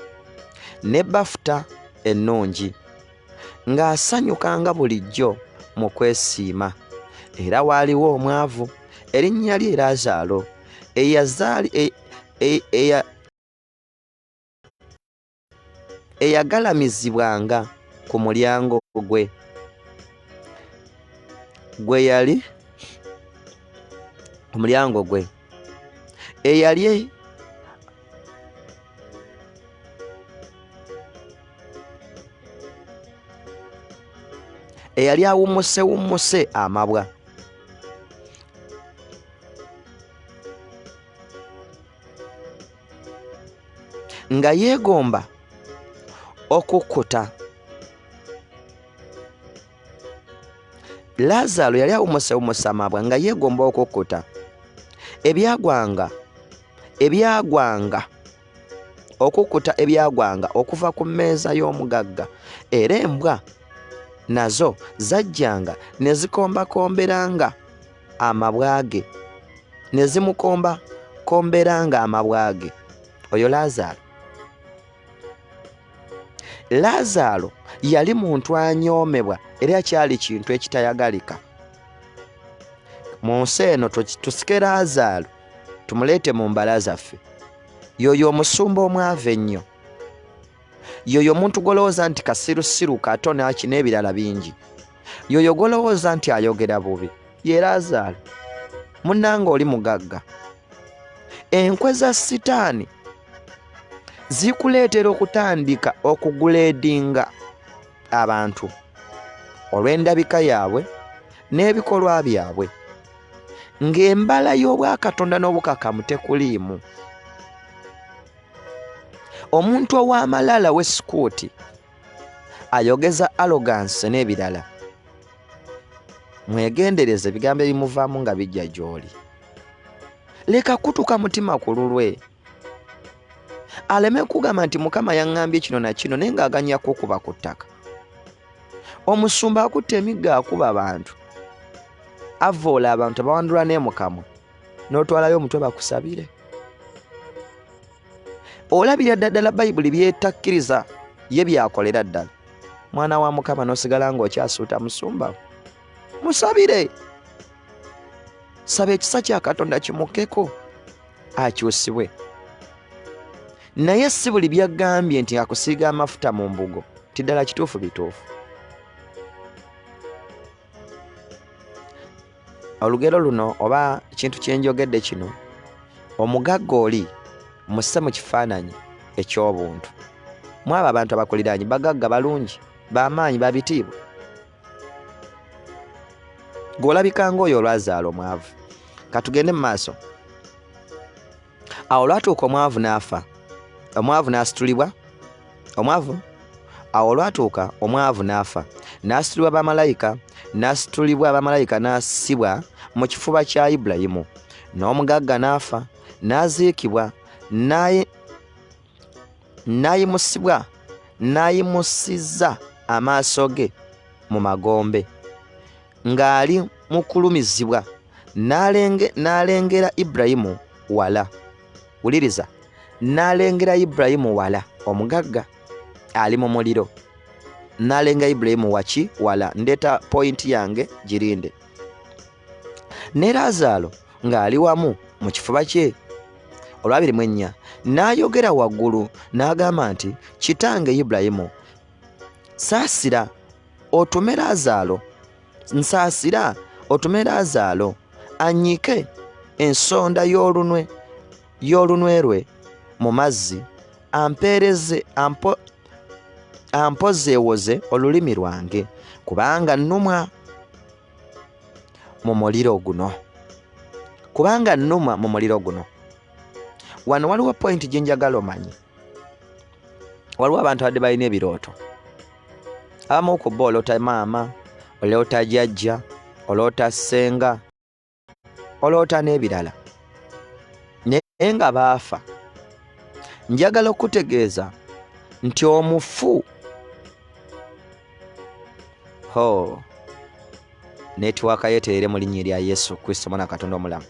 ne bafuta ennungi ng'asanyukanga bulijjo mu kwesiima. Era waaliwo omwavu erinnya lye Laazaalo eyagalamizibwanga ku mulyango gwe yali omulyango gwe eyali awummuse amabwa. Nga yeegomba okukkuta. Laazaalo yali awummuse amabwa nga yeegomba okukkuta okukkuta ebyagwanga okuva ku mmeeza y'omugagga. Era embwa nazo zajjanga ne zikombakomberanga amabwa ge, ne zimukombakomberanga amabwa ge. Oyo Laazaalo yali muntu anyoomebwa era kyali kintu ekitayagalika. Mu nsi eno tusike Laazaalo tumuleete mu mbala zaffe. Yoyo omusumba omwavu ennyo. Yoyo omuntu golowooza nti kasirusiru katone akina ebirala bingi. Yoyo golowooza nti ayogera bubi. Ye Laazaalo munnanga oli mugagga. Enkwe za Sitaani zikuleetera okutandika okuguleedinga abantu olw'endabika yaabwe n'ebikolwa byabwe, ng'embala y'obwakatonda n'obukakamu tekuliimu. Omuntu ow'amalala w'esikuuti ayogeza arrogance n'ebirala. Mwegendereze ebigambo ebimuvaamu nga bijja gy'oli. Leka kutuka mutima ku lulwe. Aleme kugamba nti Mukama yaŋŋambye kino na kino naye ng'aganya kukuba ku ttaka. Omusumba akutte emigga akuba abantu, avoola abantu abawandula n'emukamwa, n'otwalayo omutwe bakusabire. Olabira ddala Bayibuli byetakkiriza ye byakolera ddala. Mwana wa Mukama n'osigala ng'okyasuuta musumba, musabire. Saba ekisa kya Katonda kimukkeko akyusibwe. Naye si buli byagambye nti akusiiga amafuta mu mbugo tiddala kituufu bituufu. Olugero luno oba ekintu kye njogedde kino, omugagga oli musse mu kifaananyi eky'obuntu. Mwaba abantu abakuliraanyi bagagga balungi, b'amaanyi, babitiibwa. Gw'olabika ng'oyo Laazaalo omwavu. Katugende mu maaso. Awo olwatuuka omwavu n'afa. Omwavu n'asitulibwa. Awo olwatuuka omwavu n'afa. N'asitulibwa bamalayika, n'assibwa mu kifuba kya Ibulayimu. N'omugagga n'afa, n'aziikibwa, n'ayimusizza amaaso ge mu magombe, ng'ali mu kulumizibwa, n'alengera Ibulayimu wala. Wuliriza, n'alengera Ibulayimu wala. Omugagga ali mu muliro, n'alengera Ibulayimu waki wala. Ndeeta pointi yange girinde. Ne Laazaalo ng'ali wamu mu kifuba kye. 24 n'ayogera waggulu n'agamba nti, kitange Ibulayimu, saasira otume Laazaalo annyike ensonda y'olunwe lwe mu mazzi, ampozeewoze olulimi lwange, kubanga nnumwa mu muliro guno. Wano waliwo pointi gye njagala omanye. waliwo abantu abadde balina ebirooto. Abamu ku bo oloota maama, oloota jjajja, oloota ssenga, oloota n'ebirala. Naye nga baafa. Njagala okutegeeza nti omufu netiwaaka yeeterere mu linnya erya Yesu Kristo Mwana Katonda omulamu.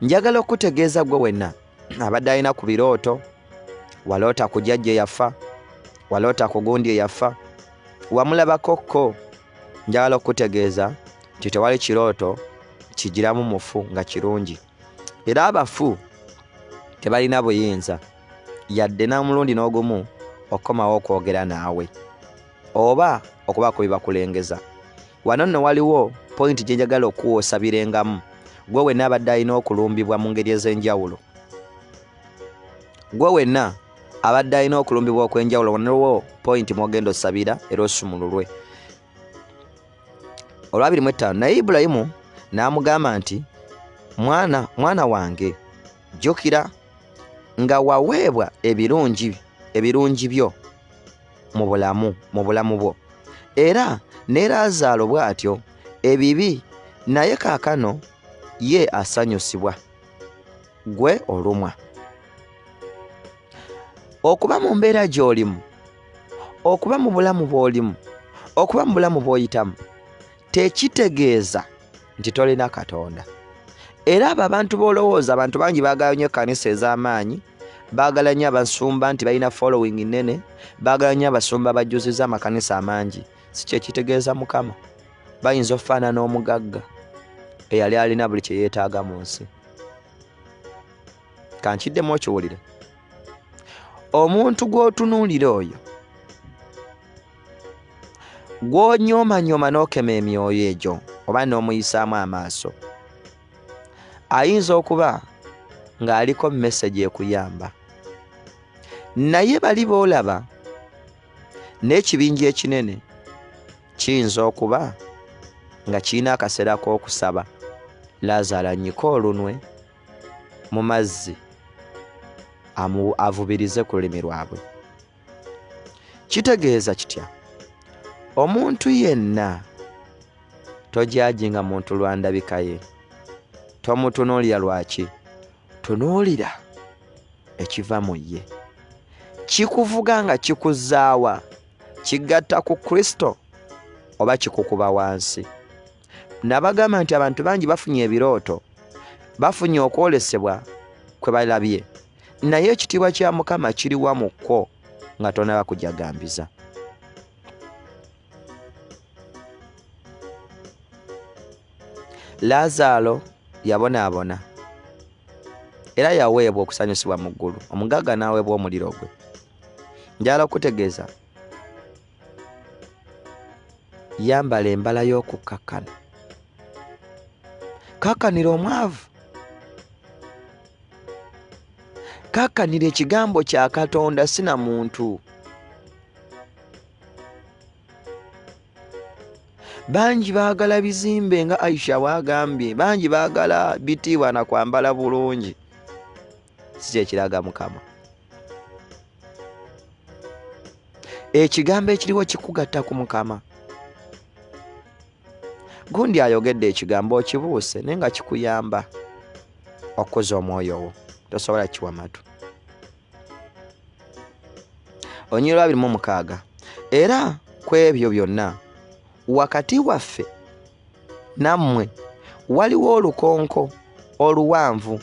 Njagala okutegeeza gwe wenna abadde alina ku birooto, waloota ku jjajja yafa, waloota ku gundi eyafa, wamulabakokko. Njagala okutegeeza nti tewali kirooto kigiramu mufu nga kirungi. Era abafu tebalina buyinza yadde n'omulundi n'ogumu okomawo okwogera naawe oba okubaako bye bakulengeza. Wano nno waliwo pointi gye njagala okuwosabirengamu gwe wenna abadde alina okulumbibwa mu ngeri ez'enjawulo. Gwe wenna abadde alina okulumbibwa okw'enjawulo, waliwo pointi mwogenda osabira era osumululwe. Olwabiri mu ttaano, naye Ibulayimu n'amugamba nti mwana wange, jjukira nga waweebwa ebirungi byo mu bulamu bwo, era ne Laazaalo bw'atyo ebibi, naye kaakano ye asanyusibwa, gwe olumwa. Okuba mu mbeera gy'olimu, okuba mu bulamu bw'olimu, okuba mu bulamu bw'oyitamu, tekitegeeza nti tolina Katonda. Era abo abantu b'olowooza, abantu bangi baagala nnyo ekkanisa ez'amaanyi, baagala nnyo abasumba nti balina following nnene, baagala nnyo abasumba bajjuziza amakanisa amangi. Si kye kitegeeza Mukama. Bayinza okufaanana n'omugagga eyali alina buli kye yeetaaga mu nsi. Kankiddemu okiwulire. Omuntu gw'otunuulira oyo, gw'onyoomanyoma n'okema emyoyo egyo oba n'omuyisaamu amaaso, ayinza okuba ng'aliko message ekuyamba. Naye bali boolaba n'ekibinja ekinene kiyinza okuba nga kirina akaseera k'okusaba Laazaalo annyike olunwe mu mazzi avubirize ku lulimi lwabwe. Kitegeeza kitya? Omuntu yenna tojajinga muntu lwa ndabika ye. Tomutunuulira lwaki? Tunuulira ekiva mu ye. Kikuvuga nga kikuzaawa, kigatta ku Kristo oba kikukuba wansi? Nabagamba nti abantu bangi bafunye ebirooto, bafunye okwolesebwa kwe balabye, naye ekitiibwa kya Mukama kiri wamukko nga tonaba kujagambiza. Laazaalo yabonaabona era yaweebwa okusanyusibwa mu ggulu, omugagga n'aweebwa omuliro gwe. Njagala okutegeeza, yambala embala y'okukkakkana. Kakkanira omwavu, kakkanira ekigambo kya Katonda, sina muntu. Bangi baagala bizimbe nga Aisha bw'agambye, bangi baagala bitiibwa na kwambala bulungi. Si kye kiraga Mukama. Ekigambo ekiriwo kikugatta ku Mukama. Gundi ayogedde ekigambo okibuuse naye nga kikuyamba okuza omwoyo wo, tosobola kiwa matu. Onyirwa 26. Era ku ebyo byonna wakati waffe nammwe waliwo olukonko oluwanvu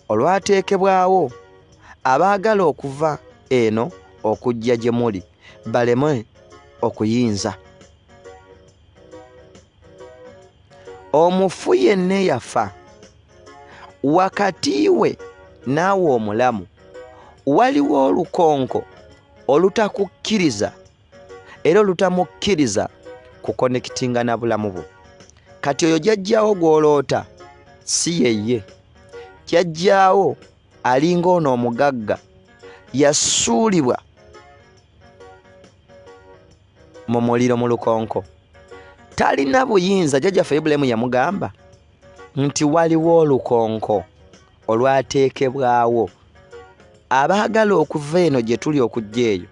olwateekebwawo abaagala okuva eno okujja gye muli baleme okuyinza. Omufu yenna yafa, wakati we naawe omulamu waliwo olukonko olutakukkiriza era olutamukkiriza kukonekitinga na bulamu bwo. Kati oyo jjajjaawo gw'oloota si yeye. Jjajjaawo alinga ono omugagga yasuulibwa mu muliro mu lukonko. Talina buyinza. Jjajjaffe Ibulayimu yamugamba nti waliwo olukonko olwateekebwawo abaagala okuva eno gye tuli okujja eyo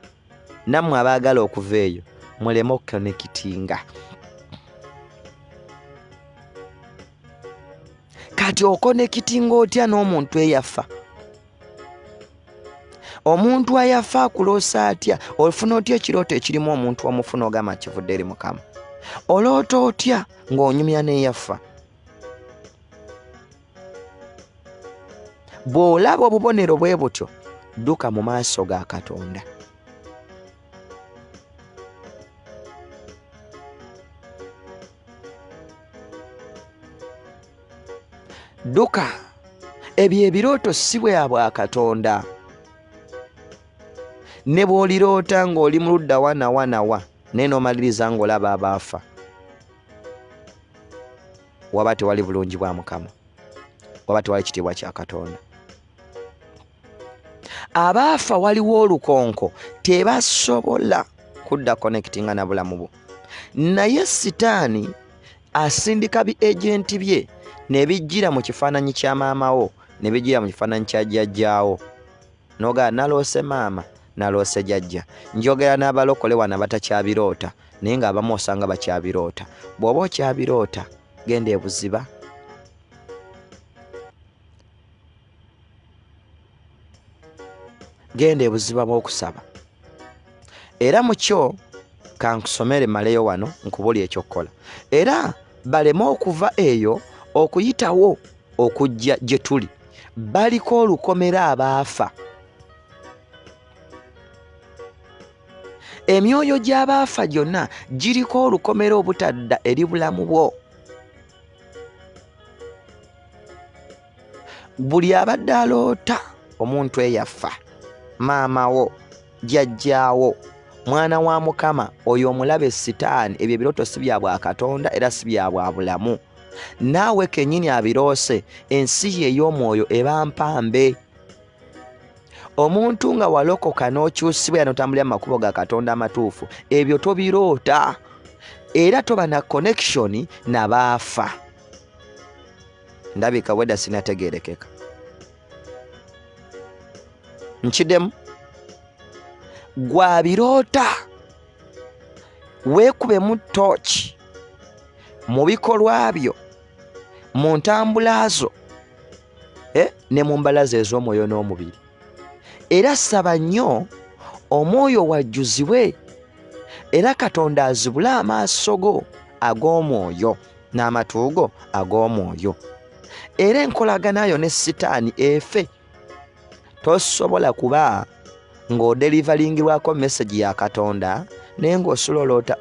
nammwe abaagala okuva eyo muleme okukonekitinga. Kati okonekitinga otya n'omuntu eyafa? Omuntu ayafa akuloosa atya? Ofuna otya ekirooto ekirimu omuntu omufuna ogamba kivudde eri Mukama? Oloota otya ng'onyumya n'eyafa? Bw'olaba obubonero bwe butyo, dduka mu maaso ga Katonda. Dduka, ebyo ebirooto si bwa Katonda. Ne bw'oliroota ng'oli mu ludda wa naye n'omaliriza ng'olaba abaafa, waba tewali bulungi bwa Mukama, waba tewali kitiibwa kya Katonda. Abaafa waliwo olukonko, tebasobola kudda connectinga na bulamu bwo. Naye Sitaani asindika bi-agenti bye ne bijjira mu kifaananyi kya maama wo, ne bijjira mu kifaananyi kya jjajjaawo. Noga naloose maama, naloose jjajja. Njogera n'abalokole wano batakyabiroota, naye ng'abamu osanga bakyabiroota. Bw'oba okyabiroota, genda ebuziba. Genda ebuziba bw'okusaba. Era mu kyo kankusomere maleyo wano nkubuli ekyokkola. Era baleme okuva eyo okuyitawo okujja gye tuli. Baliko olukomera abaafa. Emyoyo gy'abaafa gyonna giriko olukomera obutadda eri bulamu bwo. Buli abadde aloota omuntu eyafa, maama wo, jjajjaawo, mwana wa Mukama, oyo omulabe Sitaani, ebyo ebirooto si bya bwa Katonda era si bya bwa bulamu. Naawe kennyini abiroose, ensi ye ey'omwoyo eba mpambe. Omuntu nga walokoka n'okyusibwa n'otambulira mu makubo ga Katonda amatuufu, ebyo tobiroota. Era toba na connection n'abaafa. Ndabika weda sinategeerekeka. Nkiddemu. Gwabiroota. Weekubemu tooki mu bikolwa byo, mu ntambula zo, ne mu mbalaza ez'omwoyo n'omubiri. Era saba nnyo omwoyo wajjuzibwe, era Katonda azibule amaaso go ag'omwoyo n'amatu go ag'omwoyo. Era enkolaganayo ne Sitaani efe. Tosobola kuba ng'odeliveringibwako message ya Katonda naye ng'osuloloota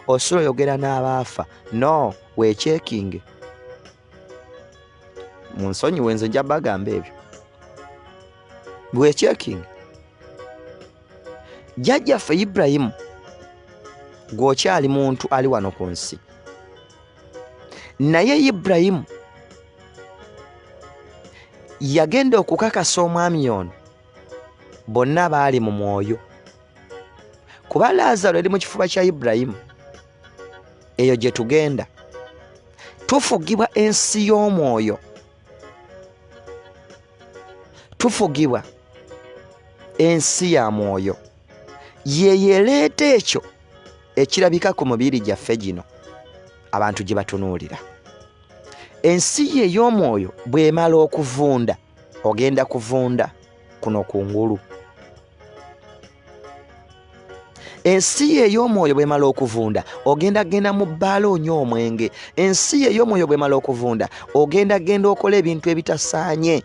osuloyogera n'abaafa. No, weekyekinge. Mu nsonyi wenze nja bagamba ebyo. Weekyekinge. Jjajjaffe Ibrahimu gw'okyali muntu ali wano ku nsi. Naye Ibrahimu yagenda okukakasa omwami ono bonna baali mu mwoyo. Kuba Laazalo eri mu kifuba kya Ibrahimu. Eyo gye tugenda. Tufugibwa ensi y'omwoyo. Tufugibwa ensi ya mwoyo. Yeeleeta ekyo ekirabika ku mubiri gyaffe gino abantu gye batunuulira. Ensi ye ey'omwoyo bw'emala okuvunda, ogenda kuvunda kuno kungulu. Ensi ye ey'omwoyo bw'emala okuvunda, genda mu bbaala onywa omwenge. Ensi ye ey'omwoyo bw'emala okuvunda, genda okola ebintu ebitasaanye.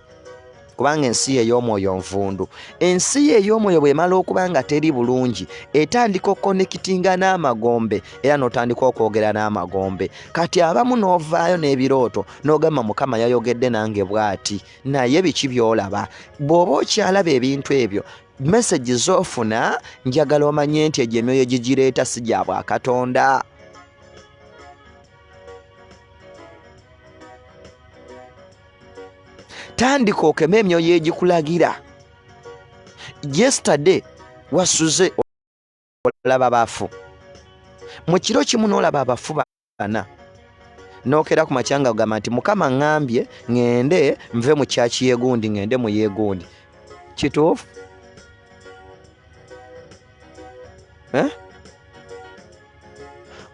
Kubanga ensi ye ey'omwoyo nvundu. Ensi ye ey'omwoyo bw'emala okuba nga teri bulungi, etandika okukonekitinga n'amagombe era n'otandika okwogera n'amagombe. Kati abamu n'ovaayo n'ebirooto n'ogamba Mukama yayogedde nange bw'ati. Naye biki by'olaba? Bw'oba okyalaba ebintu ebyo, message z'ofuna njagala omanye nti egyo emyoyo gigireeta si gya bwa Katonda. Tandika okema emyoyo egikulagira. Yesterday wasuze olaba bafu. Mu kiro kimu n'olaba abafu bana. N'okera ku makyanga ogamba nti Mukama ngambye ngende nve mu kyaki yegundi ngende mu yegundi. kituufu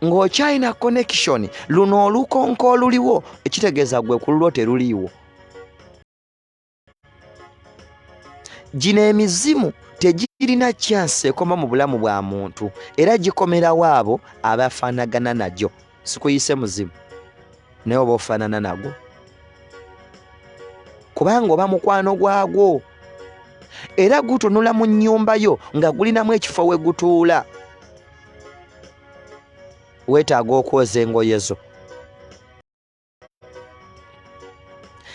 ng'okyalina connection luno olukonko oluliwo ekitegeeza gwe ku lulwo teruliiwo. Gino emizimu tegirina chance ekoma mu bulamu bwa muntu era gikomerawo abo abafaanagana nagyo. Sikuyise muzimu naye oba ofaanana nagwo kubanga oba mukwano gwagwo era gutunula mu nnyumba yo nga gulinamu ekifo we gutuula. Weetaaga okwoza engoye zo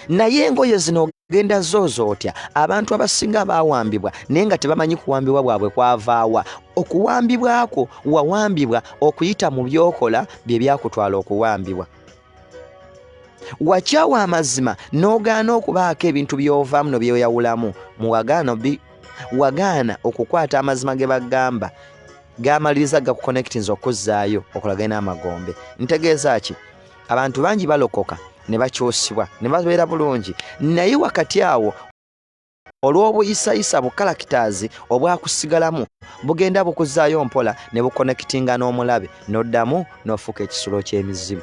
naye engoye zino ogenda zooza otya? Abantu abasinga baawambibwa naye nga tebamanyi kuwambibwa bwabwe kwavaawa. Okuwambibwako wawambibwa okuyita mu byokola bye byakutwala okuwambibwa. Wakyawa amazima n'ogaana okubaako ebintu by'ovaamu no by'oyawulamu wagaana okukwata amazima ge bagamba gamaliriza gakuconnectinza okuzzaayo okulagana amagombe. Ntegeeza ki? Abantu bangi balokoka ne bakyusibwa ne babeera bulungi naye wakati awo olw'obuyisayisa bukalakitaazi obwakusigalamu bugenda bukuzzaayo mpola ne buconnectinga n'omulabe n'oddamu n'ofuuka ekisulo ky'emizimu.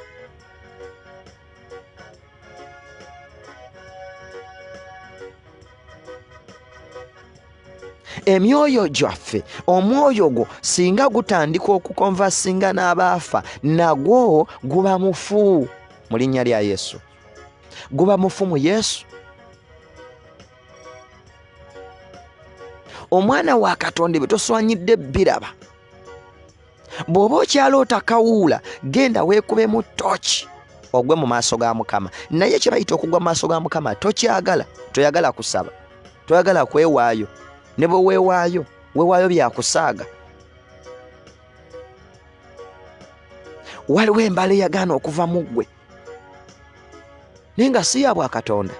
Emyoyo gyaffe omwoyo gwo singa gutandika okukonvasinga n'abaafa nagwo guba mufu mu linnya lya Yesu. Guba mufu mu Yesu. Omwana wa Katonda bwe toswanyidde biraba. Bw'oba okyaloota kawuula genda weekube mu toki ogwe mu maaso ga Mukama. Naye kye bayita okugwa mu maaso ga Mukama tokyagala. Toyagala kusaba, toyagala kwewaayo. Ne bwe weewaayo byakusaaga. Waliwo embala eyagaana okuva mu ggwe naye nga si ya bwa Katonda.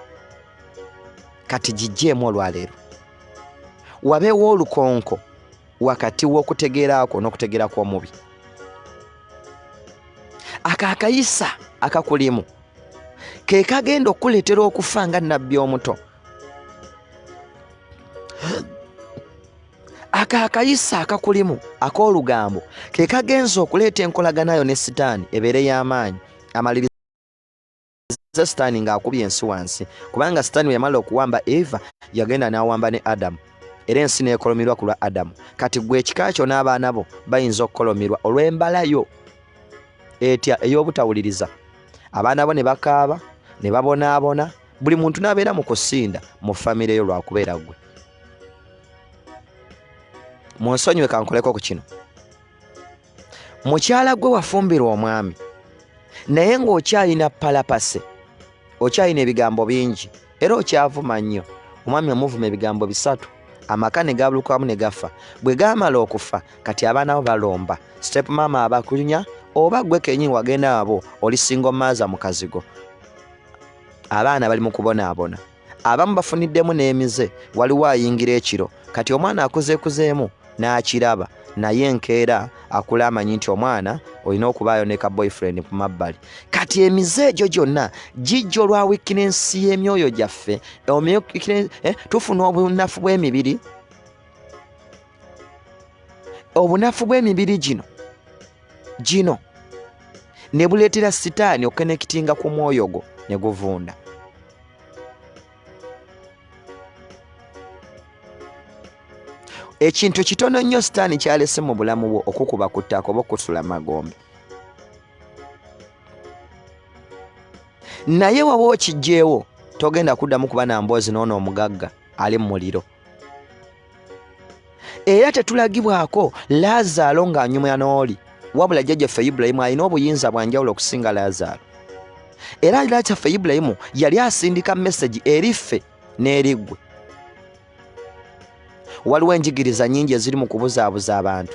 Kati gijjeemu olwaleero wabeewo olukonko wakati w'okutegeeraako n'okutegeera kw'omubi. Akakayisa akakulimu ke kagenda okuleetera okufa nga nnabbi omuto. Akakayisa akakulimu ak'olugambo ke kagenza okuleeta enkolaganayo ne Sitaani ebeere y'amaanyi amaliriza Sitaani ng'akubye ensi wansi. Kubanga Sitaani bwe yamala okuwamba Eva yagenda n'awamba ne Adamu era ensi n'ekolomirwa ku lwa Adamu. Kati gwe ekika kyo n'abaana bo bayinza okukolomirwa olw'embalayo etya ey'obutawuliriza. Abaana bo ne bakaaba ne babonaabona, buli muntu n'abeera mu kusinda mu famire yo lwakubeera gwe. Munsonyiwe kankoleko ku kino. Mukyala gwe wafumbirwa omwami naye ng'okyalina palapase, okyalina ebigambo bingi era okyavuma nnyo. Omwami omuvuma ebigambo 3 amaka ne gabulukamu ne gafa. Bwe gaamala okufa kati abaana bo balomba step mama abakunya oba gwe kennyini wagenda abo olisinga omaaza mu kazigo. Abaana bali mu kubonaabona, abamu bafuniddemu n'emize. Waliwo ayingira ekiro kati omwana akuzeekuzeemu n'akiraba naye enkeera akula amanyi nti omwana olina okubaayo ne ka boyfriend ku mabbali. Kati emize egyo gyonna gijja olwa wikinensi y'emyoyo gyaffe. Tufuna obunafu bw'emibiri. Obunafu bw'emibiri gino ne buleetera Sitaani okukonekitinga ku mwoyo gwo ne guvunda. Ekintu kitono nnyo Sitaani kyalese mu bulamu bwo okukuba ku ttaka oba okusula magombe. Naye waba okijjeewo togenda kuddamu kuba na mboozi n'ono omugagga ali mu muliro. Era tetulagibwako Laazaalo ng'anyumya n'oli, wabula jjajjaffe Ibulayimu alina obuyinza bwa njawulo okusinga Laazaalo. Era jjajjaffe Ibulayimu yali asindika message eri ffe n'eri ggwe. Waliwo enjigiriza nnyingi eziri mu kubuzaabuza abantu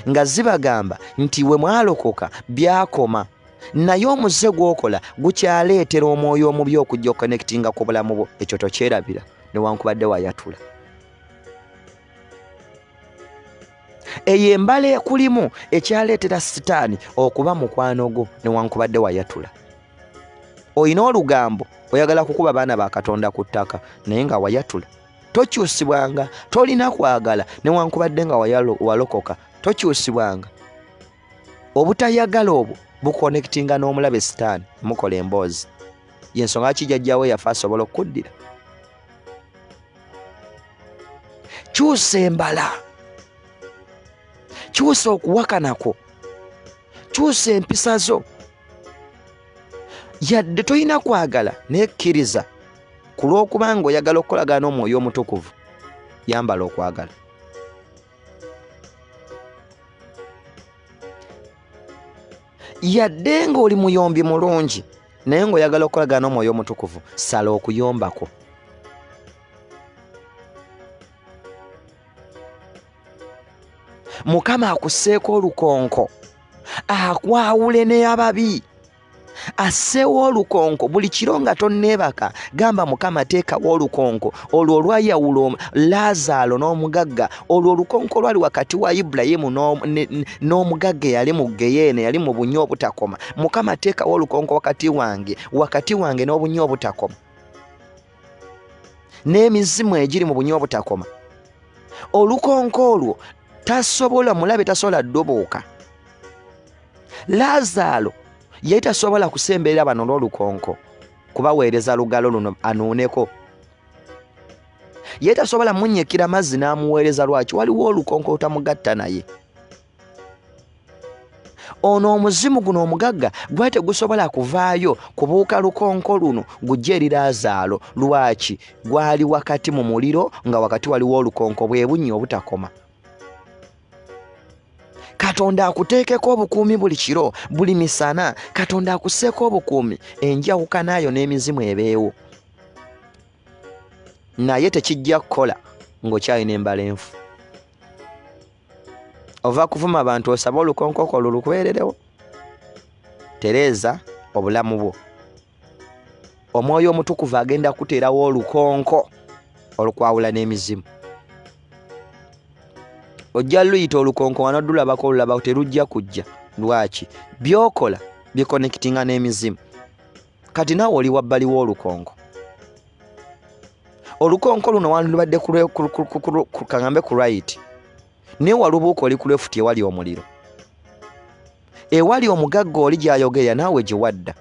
nga zibagamba nti we mwalokoka byakoma, naye omuze gw'okola gukyaleetera omwoyo omubi okujja okuconnectinga ku bulamu bwo. Ekyo tokyerabira newankubadde wayatula. Eyo embala ekulimu ekyaleetera Sitaani okuba mukwano gwo newankubadde wayatula. oyina olugambo oyagala kukuba baana ba Katonda ku ttaka naye nga wayatula tokyusibwanga, tolina kwagala newankubadde nga walokoka tokyusibwanga. Obutayagala obwo bukonnekitinga n'omulabe sitaani, mukola emboozi. Yensonga kijajjawe yafa asobola okuddira. Kyusa embala, kyusa okuwakanako, kyusa empisa zo. Yadde toyina kwagala naye kkiriza ku lw'okubanga oyagala okukolagana n'Omwoyo Omutukuvu, yambala okwagala. Yadde nga oli muyombi mulungi naye ng'oyagala okukolagana n'Omwoyo Omutukuvu, sala okuyombako. Mukama akusseeko olukonko akwawule n'ababi. Asseewo olukonko buli kiro nga tonneebaka, gamba Mukama teekawo olukonko olwo olwayawula Laazaalo n'omugagga, olwo olukonko lwali wakati wa Ibulayimu n'omugagga eyali mu Geyeena, yali mu bunnya obutakoma. Mukama teekawo olukonko wakati wange n'obunnya obutakoma, n'emizimu egiri mu bunnya obutakoma. Olukonko olwo tasobola, mulabe tasobola ddoboka. Laazaalo yali tasobola kusemberera bano n'olukonko kubaweereza lugalo luno anuuneko. Yali tasobola munnyekira mazzi n'amuweereza. Lwaki? Waliwo olukonko utamugatta naye. Ono omuzimu guno omugagga gwali tegusobola kuvaayo kubuuka lukonko luno gujje eri Laazaalo. Lwaki? Gwali wakati mu muliro, nga wakati waliwo olukonko bwe bunnya obutakoma. Katonda akuteekeko obukuumi buli kiro, buli misana. Katonda akusseeko obukuumi, enjawukanayo n'emizimu ebeewo. Naye tekijja kukola ng'okyalina embala enfu. Ova kuvuma abantu osaba olukonko olwo lukubeererewo. Tereeza obulamu bwo. Omwoyo Omutukuvu agenda kuteerawo olukonko olukwawula n'emizimu. Ojja luyita olukonko wano dulabako olulaba terujja kujja. Lwaki? Byokola bikonekitinga n'emizimu. Kati naawe oli wabbali w'olukonko. Olukonko luno wandibadde kaŋambe ku right, naye walubuuka oli ku left ewali omuliro. Ewali omugagga oli gy'ayogerera naawe gye wadda.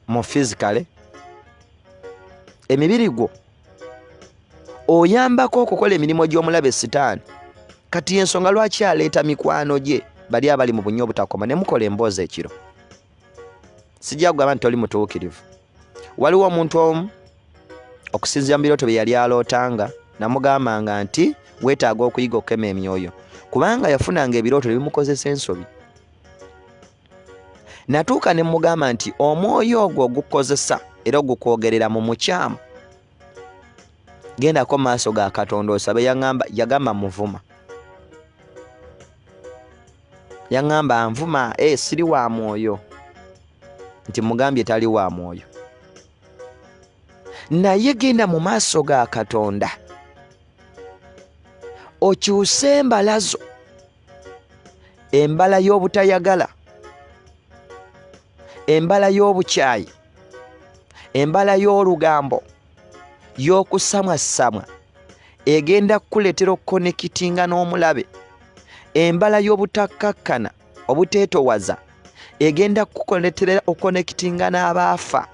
Mu fizikale emibiri gwo oyambako okukola emirimu gy'omulabe sitaani. Kati ensonga lwaki aleeta mikwano gye bali abali mu bunnya obutakoma ne mukola emboozi ekiro. Sijja kugamba nti toli mutuukirivu. Waliwo omuntu omu okusinziira mu birooto bye yali alootanga, namugambanga nti weetaaga okuyiga okukema emyoyo, kubanga yafunanga ebirooto ebimukozesa ensobi. Natuuka ne mugamba nti omwoyo ogwo ogukozesa era ogukwogerera mu mukyamu, gendako maaso ga Katonda osabe. Yagamba muvuma. Yagamba nvuma, siri wa mwoyo. Nti mugambye tali wa mwoyo. Naye genda mu maaso ga Katonda okyuse embala zo, embala y'obutayagala, embala y'obukyayi, embala y'olugambo, y'okusamwasamwa egenda kukuleetera okukonekitinga n'omulabe. Embala y'obutakkakkana, obuteetowaza egenda kukuleetera okukonekitinga n'abaafa.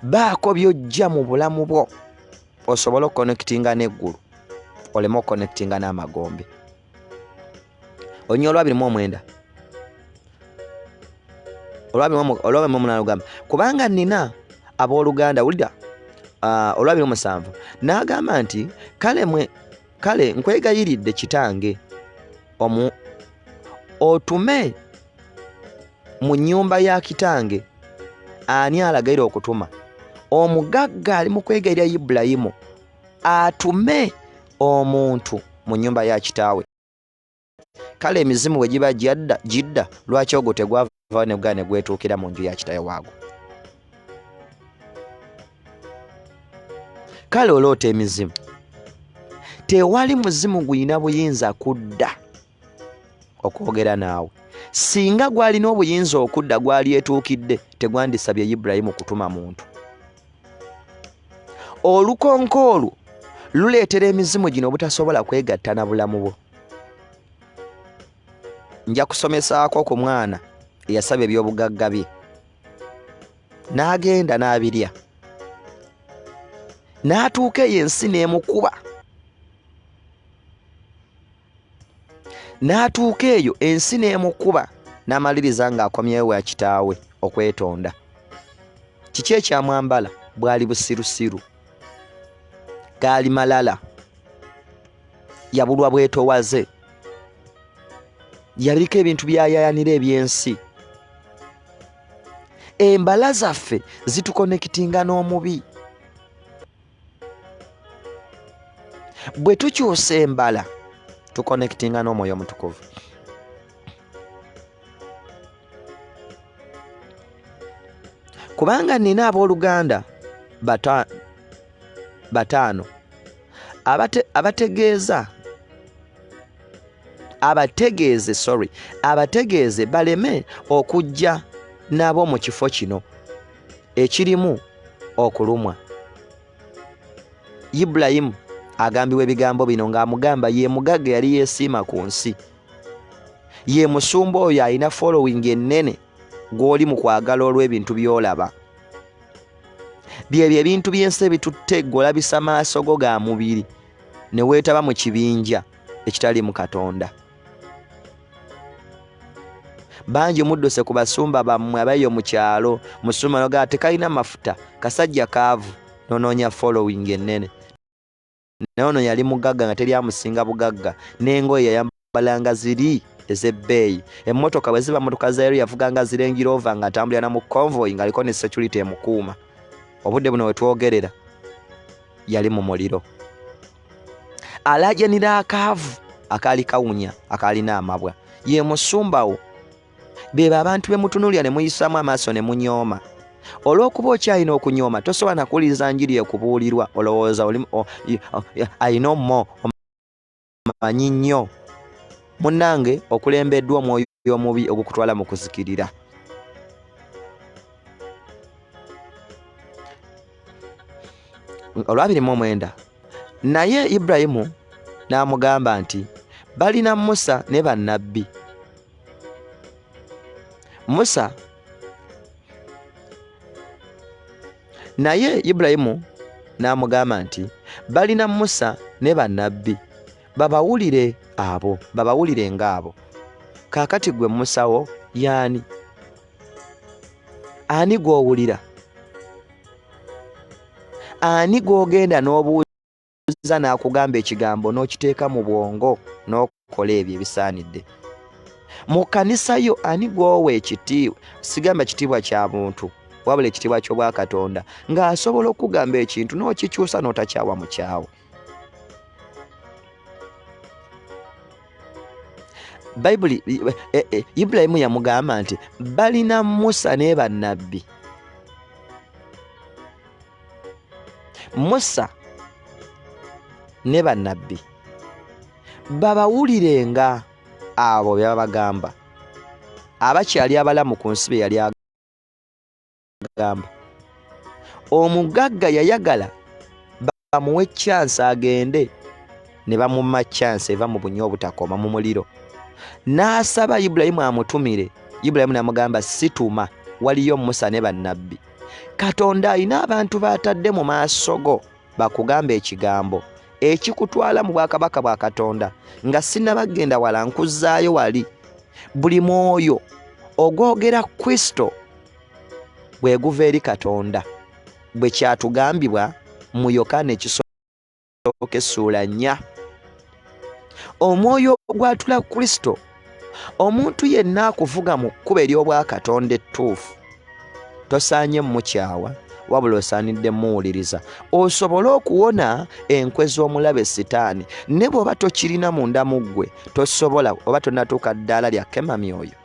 Baako by'ojja mu bulamu bwo osobole okukonekitinga n'eggulu, oleme okukonekitinga n'amagombe. Onnyo olwabiri olwabiri lugamba kubanga nina abooluganda, wulira olwabiri musanvu n'agamba nti kale nkwegayiridde kitange otume mu nnyumba ya kitange. Ani alagaira okutuma? Omugagga ali mu kwegayirira Ibulayimu atume omuntu mu nnyumba ya kitaawe. Kale emizimu bwe giba gidda, lwaki ogwo tegwava ne bugana ne gwetuukira mu nju ya kitaawe waago? Kale oloota emizimu. Tewali muzimu guyina buyinza kudda okwogera naawe. singa gwalina obuyinza okudda gwali etuukidde tegwandisabye Ibulayimu kutuma muntu. Olukonko olwo luleetera emizimu gino obutasobola kwegatta na bulamu bwo. Nja kusomesaako ku mwana eyasaba ebyobugagga bye n'agenda n'abirya, n'atuuka eyo ensi n'emukuba. N'atuuka eyo ensi n'emukuba n'amaliriza ng'akomyewo wa kitaawe okwetonda. Kiki ekyamwambala? Bwali busirusiru, gaali malala, yabulwa bwetowaze, yabiriko ebintu byayayanira ebyensi. Embala zaffe zitukonekitinga n'omubi. Bwe tukyusa embala tukonekitinga n'omwoyo omutukuvu. Kubanga nina abooluganda bataano abategeeze baleme okujja nabo mu kifo kino ekirimu okulumwa. Ibulayimu agambibwa ebigambo bino ng'amugamba ye mugagga yali yeesiima ku nsi, ye musumba oyo alina following ennene gw'oli mu kwagala olw'ebintu by'olaba. Byebyo ebintu by'ensi ebitutte gw'olabisa maaso go ga mubiri ne weetaba mu kibinja ekitali mu Katonda. Bangi mudduse ku basumba bammwe abayo mu kyalo, musumba nogaa tekalina mafuta, kasajja kaavu, nonoonya following ennene. Naye ono yali mugagga nga teri amusinga bugagga, n'engoye yayambalanga ziri ez'ebbeeyi. Emmotoka bwe ziba mmotoka zaero yavuganga Range Rover ng'atambulira na mu convoy ng'aliko ne security emukuuma. Obudde buno we twogerera yali mu muliro. Alaajanira akaavu akaali kawunya akaalina amabwa, ye musumbawo. Beba abantu be mutunuulira ne muyisaamu amaaso ne munyooma. Olw'okuba okyalina okunyooma tosobola na kuwuliriza njiri ekubuulirwa, olowooza alina ommo omanyi nnyo. Munnange okulembeddwa omwoyo omubi ogukutwala mu kuzikirira. Olwabiri mu 9 naye Ibulayimu n'amugamba nti balina Musa ne bannabbi. Naye Ibulayimu n'amugamba nti balina Musa ne bannabbi, babawulire ng'abo. Kaakati gwe Musa wo y'ani? Ani gw'owulira? Ani gw'ogenda n'obuuza n'akugamba ekigambo n'okiteeka mu bwongo n'okola ebyo ebisaanidde? Mu kkanisa yo ani gw'owa ekitiibwa? Sigamba kitiibwa kya muntu, wabula ekitiibwa ky'obwa Katonda, ng'asobola okugamba ekintu n'okikyusa n'otakyawa mu kyawo. Bayibuli Ibulayimu yamugamba nti balina Musa ne bannabbi. Musa ne bannabbi babawulirenga abo byabagamba. Abakyali abalamu ku nsi be yali agamba. Omugagga yayagala bamuwe chance agende, ne bamumma chance eva mu bunyo obutakoma mu muliro. N'asaba Ibulayimu amutumire. Ibulayimu n'amugamba situma, waliyo Musa ne bannabbi. Katonda alina abantu batadde mu maaso go bakugamba ekigambo ekikutwala mu bwakabaka bwa Katonda, nga sinnabagenda wala nkuzzaayo wali. Buli mwoyo ogwogera Kristo bwe guva eri Katonda, bwe kyatugambibwa mu Yokaana ekisooka essuula 4. Omwoyo gwatula Kristo, omuntu yenna akuvuga mu kkubo ery'obwa Katonda ettuufu, tosaanye mukyawa, wabula osaanidde muwuliriza osobole okuwona enkwe z'omulabe Sitaani. Ne bw'oba tokirina munda mu ggwe tosobola oba tonnatuuka ddaala lya EMYOYO.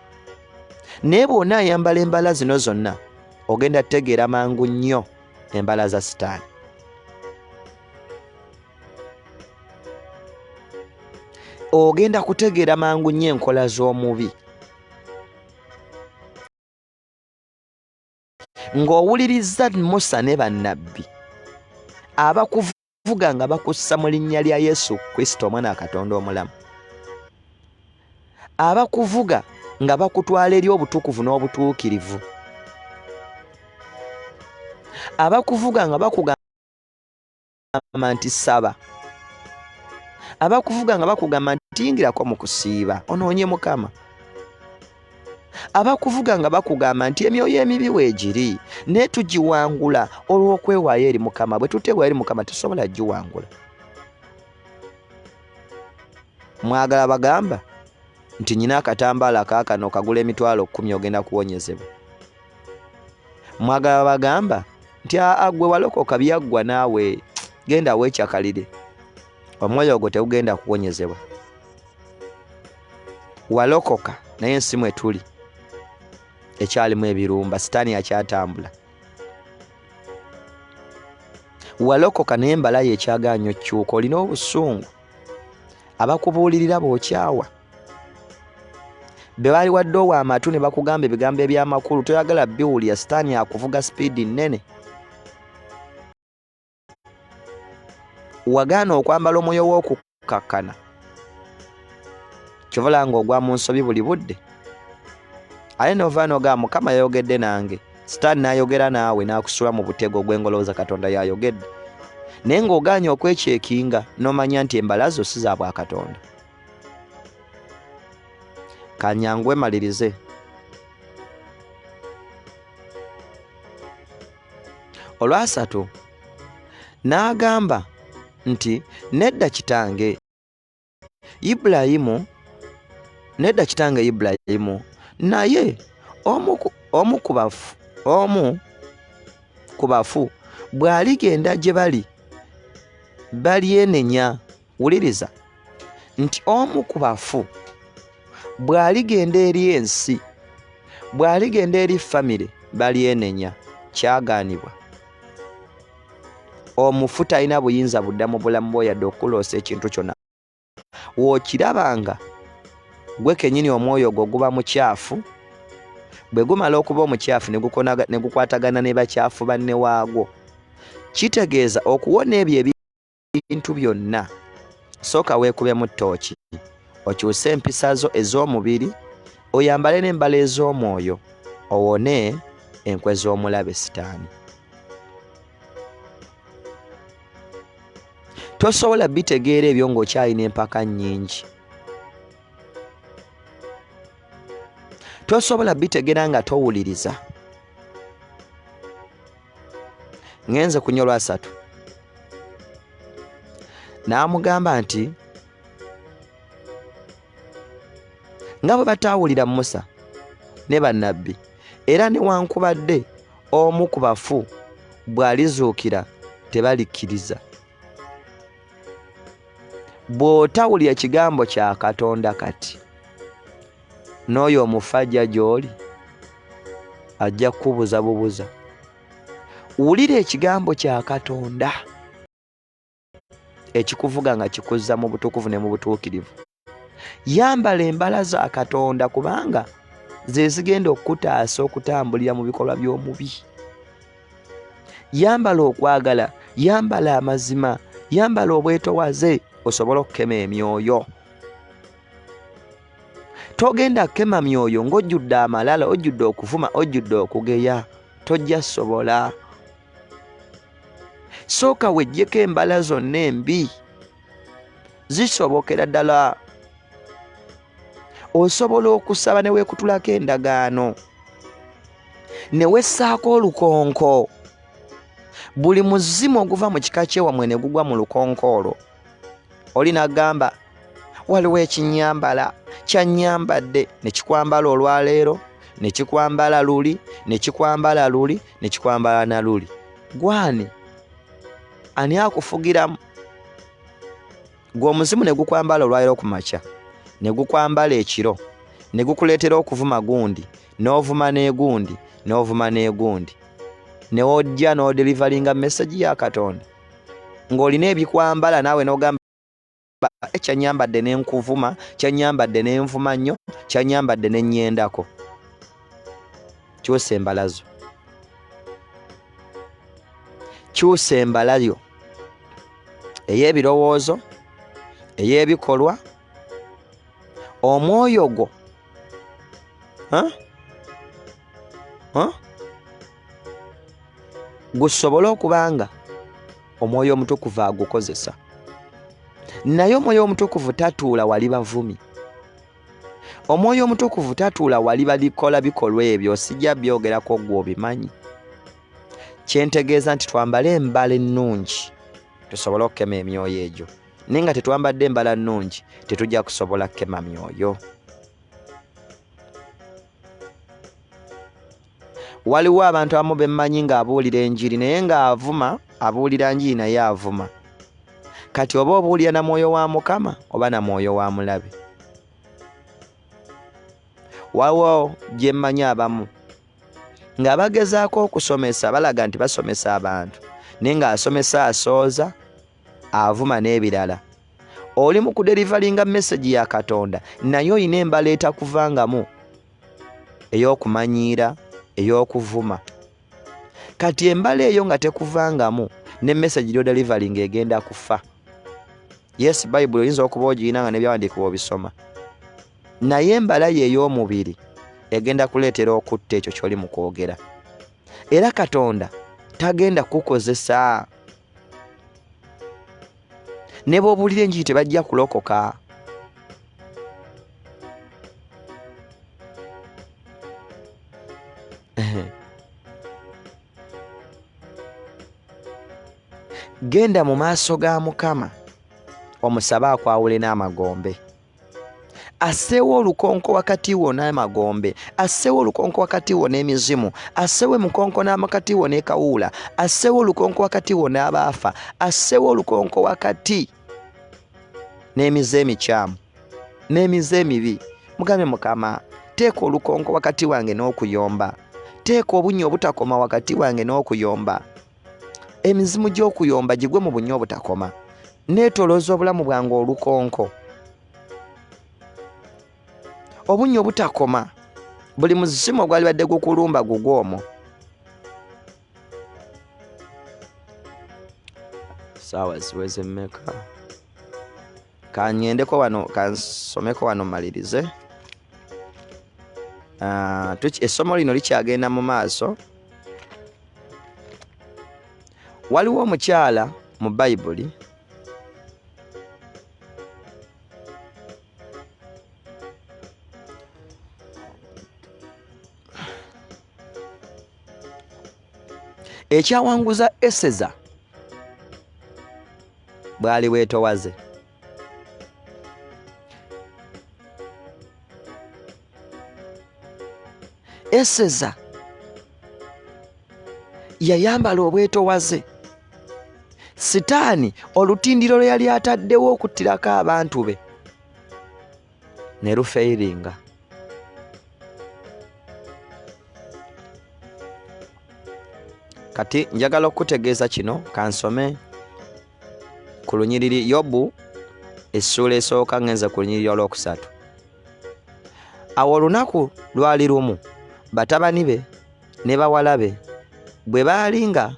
Naye bw'onaayambala embala zino zonna ogenda tegeera mangu nnyo embala za Sitaani. Ogenda kutegeera mangu nnyo enkola z'omubi. ng'owuliriza Musa ne bannabbi abakuvuga nga bakussa mu linnya lya Yesu Kristo omwana wa Katonda omulamu, abakuvuga nga bakutwala eri obutukuvu n'obutuukirivu, abakuvuga nga bakugamba nti saba, abakuvuga nga bakugamba nti yingirako mu kusiiba onoonye Mukama, abakuvuga nga bakugamba nti emyoyo emibi weegiri naye tugiwangula olw'okwewaayo eri Mukama. Bwe tuteewaayo eri Mukama tusobola giwangula. Mwagala bagamba nti nyina akatambaala kaakano kagula emitwalo 10 ogenda kuwonyezebwa. Mwagala bagamba nti gwe walokoka byaggwa naawe genda weekyakalire, omwoyo ogwo tegugenda kuwonyezebwa. Walokoka naye ensi mwe tuli ekyalimu ebirumba, sitaani akyatambula. Walokoka naye embala ye ekyagaanyo kyuka, olina obusungu, abakubuulirira bw'okyawa, be baali wadde ow'amatu ne bakugamba ebigambo eby'amakulu toyagala biwulira, sitaani akuvuga sipiidi nnene. Wagaana okwambala omwoyo w'okukakkana, kivula ng'ogwa mu nsobi buli budde. Aye nova noga Mukama yayogedde nange, sitaani n'ayogera naawe n'akusula mu butego gw'engolooza Katonda yayogedde, naye ng'ogaanye okwekyekinga n'omanya nti embala zo si za bwa Katonda. Kanyangu emalirize. Olwasatu n'agamba nti nedda kitange Ibulayimu, naye omu ku bafu bw'aligenda gye balyenenya. Wuliriza nti omu ku bafu bw'aligenda eri ensi, bw'aligenda eri famire balyenenya. Kyagaanibwa. Omufu talina buyinza budda mu bulamu bwo yadde okuloosa ekintu kyonna. Wookirabanga gwe kennyini omwoyo gwo guba mukyafu, bwe gumala okuba omukyafu ne gukwatagana ne bakyafu banne waagwo, kitegeeza okuwona ebyo ebintu byonna, sooka weekubemu ttooki, okyuse empisa zo ez'omubiri, oyambale n'embala ez'omwoyo, owone enkwe z'omulabe sitaani. Tosobola bitegeera ebyo ng'okyalina empaka nnyingi. Tosobola bitegeera nga towuliriza. Ngenze kunya Olwasatu. N'amugamba nti nga bwe bataawulira Musa ne bannabbi, era newankubadde omu ku bafu bw'alizuukira tebalikkiriza. Bw'otawulira ekigambo kya Katonda kati, n'oyo omufajja gy'oli ajja kukubuza bubuza. Wulira ekigambo kya Katonda ekikuvuga nga kikuzza mu butukuvu ne mu butuukirivu. Yambala embala za Katonda kubanga ze zigenda okutaasa okutambulira mu bikolwa by'omubi. Yambala okwagala, yambala amazima, yambala obwetowaze osobole okukema emyoyo. Togenda kukema myoyo ng'ojjudde amalala, ojjudde okuvuma, ojjudde okugeya. Tojja sobola. Sooka weggyeko embala zonna embi. Zisobokera ddala. Osobola okusaba ne weekutulako endagaano, ne wessaako olukonko. Buli muzimu oguva mu kika ky'ewammwe ne gugwa mu lukonko olwo, oli n'agamba waliwo ekinyambala kyanyambadde, ne kikwambala olwaleero, ne kikwambala luli, ne kikwambala luli, ne kikwambala na luli. Gwani ani akufugiramu? Gwe omuzimu ne gukwambala olwaleero ku makya, ne gukwambala ekiro, ne gukuleetera okuvuma gundi, n'ovuma n'egundi, n'ovuma n'egundi, ne ojja n'odelivaringa message ya Katonda ng'olina ebikwambala naawe n'ogamba ekyanyambadde n'enkuvuma, kyanyambadde n'envuma nnyo, kyanyambadde n'ennyendako. Kyusa embala zo. kyusa embalayo ey'ebirowoozo, ey'ebikolwa, omwoyo gwo gusobole okubanga omwoyo omutukuvu agukozesa. Naye omwoyo omutukuvu tatuula wali bavumi. Omwoyo omutukuvu tatuula wali balikola bikolwa ebyo sijja byogerako gwe obimanyi. Kyentegeeza nti twambale embala ennungi tusobole okukema emyoyo egyo. Naye nga tetwambadde embala nnungi tetujja kusobola kukema myoyo. Waliwo abantu abamu bemmanyi ng'abuulira enjiri naye ng'avuma, abuulira njiri naye avuma. Kati oba obuulira na mwoyo wa Mukama oba na mwoyo wa mulabe. Waliwo gye mmanyi abamu nga bagezaako okusomesa, balaga nti basomesa abantu naye ng'asomesa asooza, avuma n'ebirala. Oli mu kuderivalinga message ya Katonda naye olina embala etakuvangamu ey'okumanyiira, ey'okuvuma. Kati embala eyo nga tekuvangamu ne message ly'oderivalinga egenda kufa. Yes, Bible oyinza okuba ogirina nga n'ebyawandiikibwa obisoma. Naye embala ye ey'omubiri egenda kuleetera okutta ekyo ky'oli mu kwogera. Era Katonda tagenda kukozesa. Ne bw'obuulira enjiri tebajja kulokoka. Genda mu maaso ga Mukama omusabe akwawule n'amagombe. Asseewo olukonko wakati wo n'amagombe, asseewo olukonko wakati wo n'emizimu, asseewo olukonko n'amakati wo n'ekawuula, asseewo olukonko wakati wo n'abaafa, asseewo olukonko wakati n'emize emikyamu n'emize emibi. Mugambe Mukama, teeka olukonko wakati wange n'okuyomba, teeka obunnya obutakoma wakati wange n'okuyomba. Emizimu gy'okuyomba gigwe mu bunnya obutakoma. Neetolooza obulamu bwange olukonko, obunnya obutakoma. Buli muzimu ogwali badde gukulumba gugwe omwo. Saawa ziweze mmeka? Kanyendeko wano, kansomeko wano malirize. Essomo lino likyagenda mu maaso. Waliwo omukyala mu Bayibuli ekyawanguza Eseza bwali bwetowaze. Eseza yayambala obwetowaze. Sitaani olutindiro lwe yali ataddewo okuttirako abantu be ne lufeyiringa. Kati njagala okutegeeza kino, kansome ku lunyiriri Yobu essuula esooka ngenze ku lunyiriri olwokusatu. Awo olunaku lwali lumu, batabani be ne bawala be bwe baali nga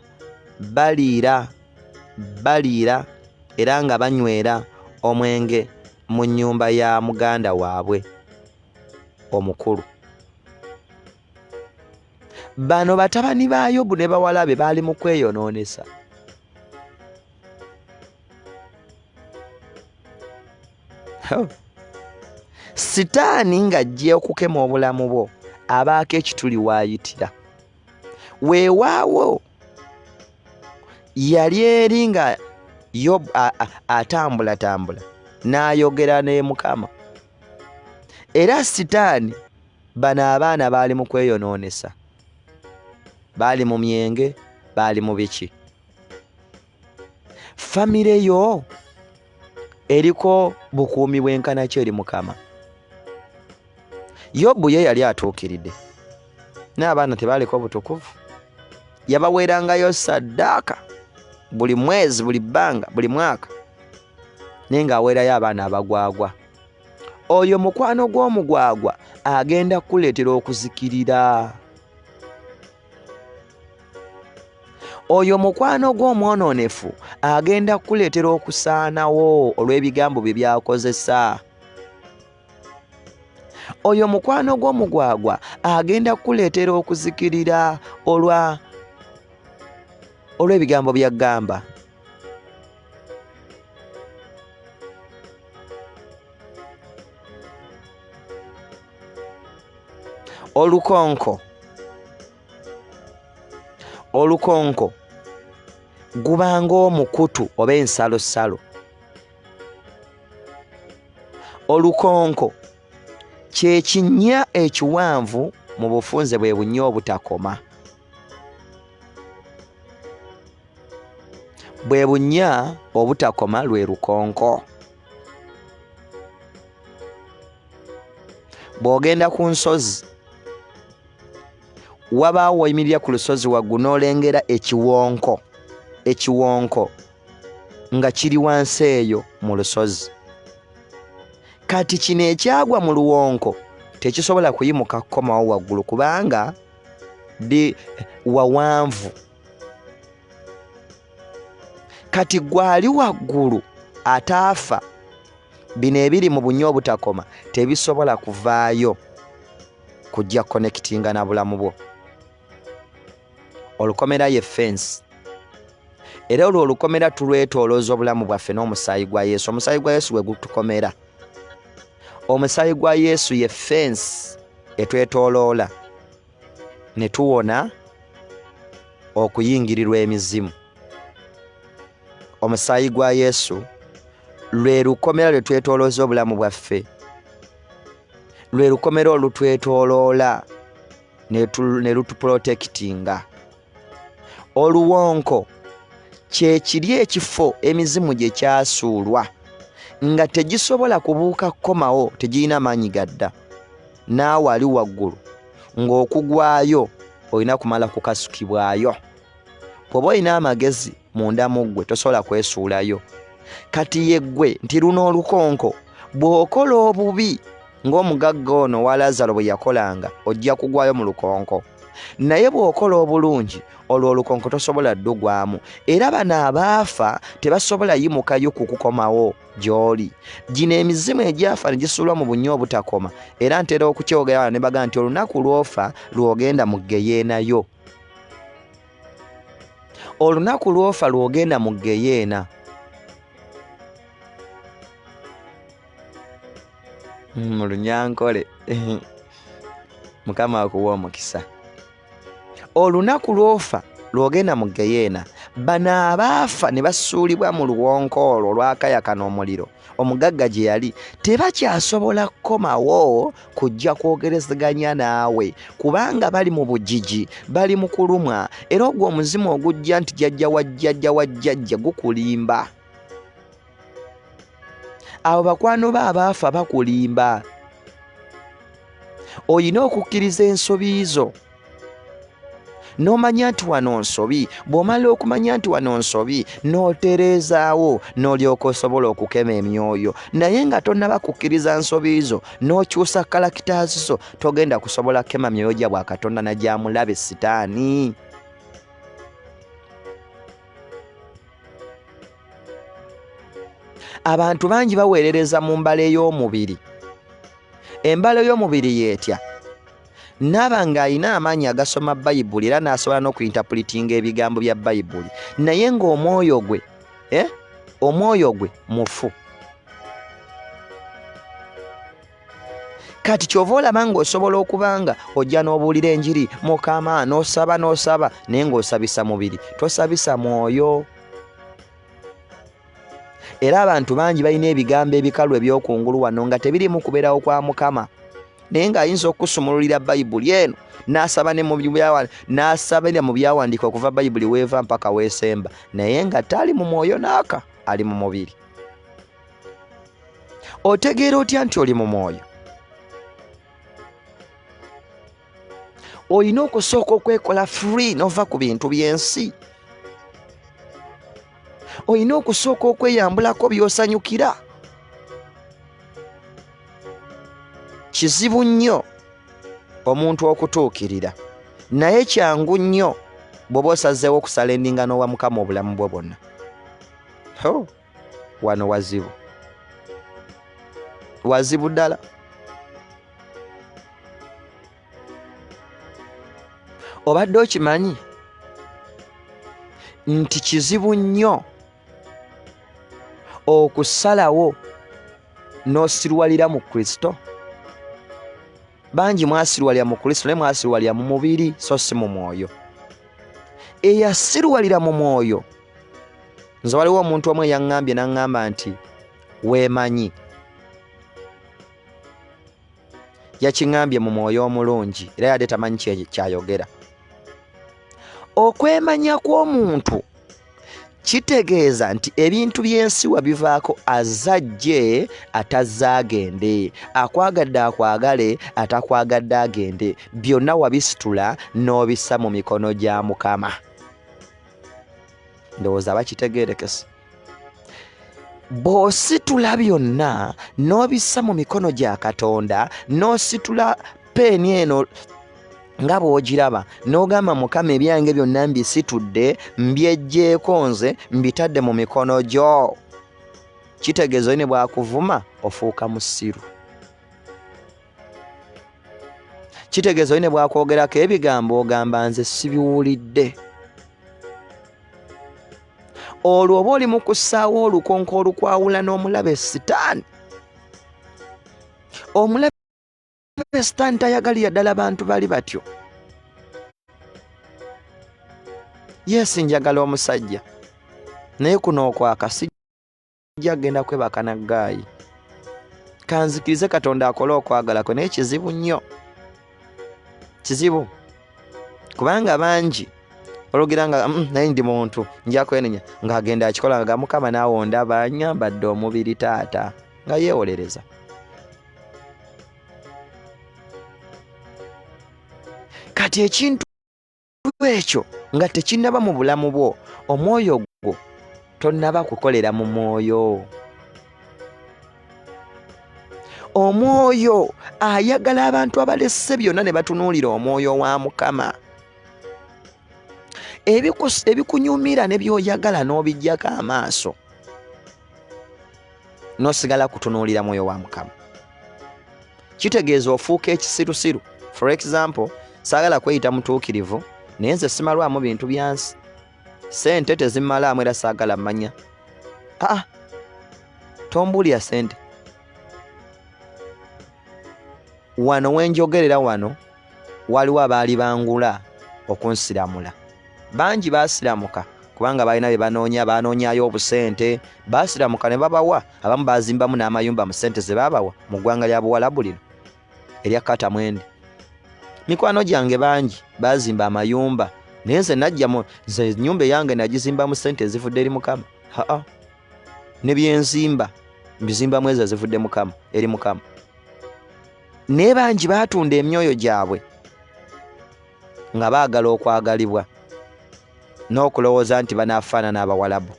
baliira era nga banywera omwenge mu nnyumba ya muganda waabwe omukulu. Bano batabani ba Yobu ne bawala be baali mu kweyonoonesa. Sitaani ng'ajja okukema obulamu bwo abaako ekituli waayitira. Weewaawo yali eri nga Yobu atambulatambula n'ayogera ne Mukama. Era Sitaani bano abaana baali mu kweyonoonesa. Baali mu myenge, baali mu biki. Famire yo eriko bukuumi bwenkana ki eri Mukama? Yobu ye yali atuukiridde. N'abaana tebaaliko butukuvu. Yabaweerangayo ssaddaaka buli mwezi, buli bbanga, buli mwaka. Naye ng'aweerayo abaana abagwagwa. Oyo mukwano gw'omugwagwa agenda kuleetera okuzikirira. oyo mukwano gw'omwononefu agenda kuleetera okusaanawo olw'ebigambo bye byakozesa. Oyo mukwano gw'omugwagwa agenda kuleetera okuzikirira olw'ebigambo by'agamba. Olukonko gubanga omukutu oba ensalosalo. Olukonko kye kinnya ekiwanvu mu bufunze bwe bunnya obutakoma. Bwe bunnya obutakoma lwe lukonko. Bw'ogenda ku nsozi wabaawo oyimirira ku lusozi waggulu n'olengera ekiwonko nga kiri wansi eyo mu lusozi. Kati kino ekyagwa mu luwonko tekisobola kuyimuka kukomawo waggulu kubanga wawanvu. Kati gwali waggulu ataafa, bino ebiri mu bunnya obutakoma tebisobola kuvaayo kujja connectinga na bulamu bwo. Olukomera ye fence. Era olwo olukomera tulwetoolooza obulamu bwaffe n'omusaayi gwa Yesu. Omusaayi gwa Yesu we gutukomera. Omusaayi gwa Yesu ye fence etwetooloola ne tuwona okuyingirirwa emizimu. Omusaayi gwa Yesu lwe lukomera lwe twetoolooza obulamu bwaffe. Lwe lukomera olutwetooloola ne lutuprotectinga. Oluwonko kye kiri ekifo emizimu gye kyasuulwa nga tegisobola kubuuka kukomawo, tegirina maanyi gadda. Naawe ali waggulu ng'okugwayo olina kumala kukasukibwayo. Bw'oba olina amagezi munda mu ggwe tosobola kwesuulayo. Kati yeggwe nti luno olukonko bw'okola obubi ng'omugagga ono wa Lazaro bwe yakolanga ojja kugwayo mu lukonko. Naye bw'okola obulungi olwo olukonko tosobola ddugwamu. Era bano abaafa tebasobola yimukayo kukukomawo gy'oli. Gino emizimu egyafa ne gisuulwa mu bunnya obutakoma. Era ntera okukyogera ne baga nti olunaku lw'ofa lw'ogenda mu ggeyeena. Olunaku lw'ofa lw'ogenda mu ggeyeena. Mu Lunyankole Mukama akuwa omukisa. Olunaku lw'ofa lw'ogenda mu ggeyeena. Bano abaafa ne basuulibwa mu luwonko olwo olwakayakana omuliro omugagga gye yali tebakyasobola kukomawo kujja kwogerezeganya naawe kubanga bali mu bujiji, bali mu kulumwa. Era ogwo omuzimu ogujja nti jjajja wajjajja gukulimba. Abo bakwano ba abaafa bakulimba. Oyina okukkiriza ensobi zo n'omanya nti wano nsobi. Bw'omala okumanya nti wano nsobi n'otereezaawo n'olyoka osobola okukema emyoyo. Naye nga tonnaba kukkiriza nsobi zo n'okyusa kalakitaazi zo togenda kusobola kema myoyo gya bwa Katonda na gya mulabe Sitaani. Abantu bangi baweerereza mu mbala ey'omubiri. Embala y'omubiri yeetya. Naba ng'alina amaanyi agasoma Bayibuli era n'asobola n'okuyintapulitinga ebigambo bya Bayibuli. Naye ng'omwoyo gwe mufu. Kati kyova olaba ng'osobola okubanga ojja n'obuulira enjiri Mukama n'osaba naye ng'osabisa mubiri tosabisa mwoyo. Era abantu bangi balina ebigambo ebikalu eby'okungulu wano nga tebirimu kubeerawo kwa Mukama. Naye ng'ayinza okusumululira Bayibuli eno n'asaba ne n'asabira mu byawandiika okuva Bayibuli weeva mpaka weesemba, naye nga tali mu mwoyo n'aka, ali mu mubiri. Otegeera otya nti oli mu mwoyo? Olina okusooka okwekola free n'ova ku bintu by'ensi. Olina okusooka okweyambulako by'osanyukira. Kizibu nnyo omuntu okutuukirira, naye kyangu nnyo bw'oba osazeewo okusala endingano wa Mukama obulamu bwo bwonna. Wano wazibu. Wazibu ddala. Obadde okimanyi nti kizibu nnyo okusalawo n'osirwalira mu Kristo? Bangi mwasirwalira mu Kristo naye mwasirwalira mu mubiri so si mu mwoyo. Eyasirwalira mu mwoyo, nze waliwo omuntu omwe yaŋŋambye n'aŋŋamba nti weemanyi. Yakiŋŋambye mu mwoyo omulungi era yadde tamanyi kyayogera. Okwemanya kw'omuntu kitegeeza nti ebintu by'ensi wabivaako azajje atazze agende, akwagadde akwagale atakwagadde agende, byonna wabisitula n'obissa mu mikono gya Mukama. Ndowooza bakitegeerekese. Bw'ositula byonna n'obissa mu mikono gya Katonda, n'ositula peeni eno nga bw'ogiraba n'ogamba Mukama ebyange byonna mbisitudde, mbyeggyeko nze mbitadde mu mikono gyo, kitegeeza ne bw'akuvuma ofuuka musiru. Kitegeeza ne bw'akwogerako ebigambo ogamba nze sibiwulidde. Olwo oba oli mu kussaawo olukonko olukwawula n'omulabe Sitaani. Omulabe Sitaani tayagalira ddala bantu bali batyo. Yesu njagala omusajja naye kuno okwaka sijja genda kwebaka na ggaayi. Kanzikirize Katonda akole okwagalako naye kizibu nnyo. Kizibu. Kubanga bangi olugira nga naye ndi muntu nja kwenenya ng'agenda akikola nga Mukama naawe ondaba anyambadde omubiri taata nga yeewolereza. Kati ekintu ekyo nga tekinnaba mu bulamu bwo, omwoyo gwo tonnaba kukolera mu mwoyo. Omwoyo ayagala abantu abalesse byonna ne batunuulira omwoyo wa Mukama. Ebikunyumira ne by'oyagala n'obijjako amaaso n'osigala kutunuulira mwoyo wa Mukama. Kitegeeza ofuuka ekisirusiru. For example, saagala kweyita mutuukirivu naye nze simalwamu bintu byansi. Sente tezimmalaamu era saagala mmanya. Tombuulira sente. Wano wenjogerera wano waliwo abaali bangula okunsiramula. Bangi baasiramuka kubanga balina bye banoonyayo obusente. Baasiramuka ne babawa. Abamu baazimbamu n'amayumba mu sente ze baabawa mu ggwanga lya Buwalabu lino erya Katamwende. Mikwano gyange bangi baazimba amayumba naye nze najja nze ennyumba yange nagizimba mu sente ezivudde eri Mukama. Ne byenzimba mbizimbamu ezo ezivudde Mukama eri Mukama. Naye bangi baatunda emyoyo gyabwe nga baagala okwagalibwa n'okulowooza nti banaafaanana Abawalabu.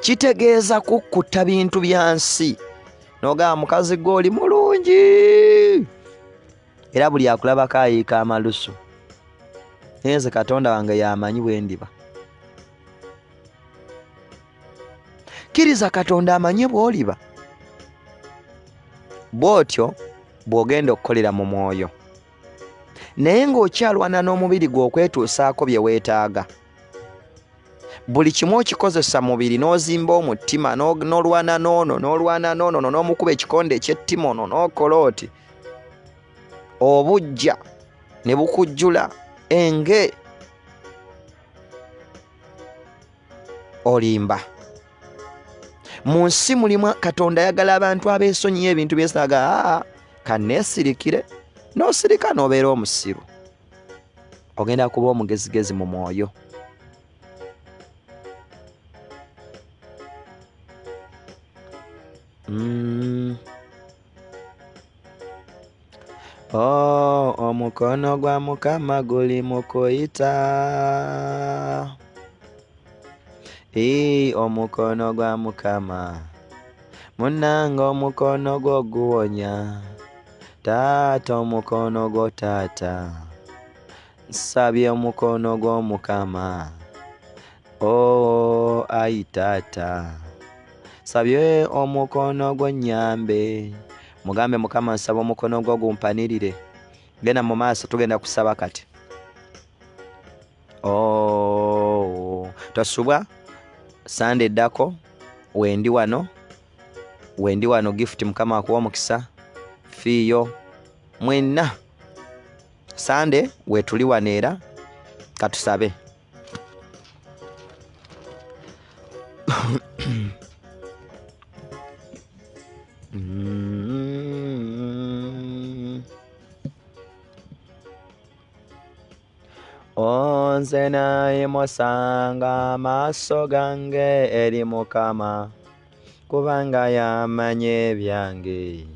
Kitegeeza kukkuta bintu bya nsi n'ogamba mukazi gw'oli mulungi era buli akulabako ayiika amalusu. Naye nze Katonda wange y'amanyi bwe ndiba. Kkiriza Katonda amanye bw'oliba. Bw'otyo bw'ogenda okukolera mu mwoyo. Naye ng'okyalwana n'omubiri gwo okwetuusaako bye weetaaga. Buli kimu okikozesa mubiri n'ozimba omutima n'olwana n'ono n'omukuba ekikonde eky'ettima ono n'okola oti. Obujja ne bukujjula enge. Olimba. Mu nsi mulimu Katonda ayagala abantu abeesonyiyo ebintu byesaaga. Kanneesirikire n'osirika n'obeera omusiru. Ogenda kuba omugezigezi mu mwoyo. Omukono gwa Mukama guli mu kuyita. Omukono gwa Mukama munnange, omukono gwo guwonya. Taata, omukono gwo taata nsabye omukono gw'Omukama o ayi taata nsabye omukono gwo nnyambe mugambe Mukama nsaba omukono gwo gumpanirire genda mu maaso tugenda kusaba kati tosubwa Sunday eddako wendi wano gift Mukama akuwa omukisa fiiyo mwenna Sunday wetuli wano era katusabe Onze naye mosanga amaaso gange eri Mukama kubanga yamanye ebyange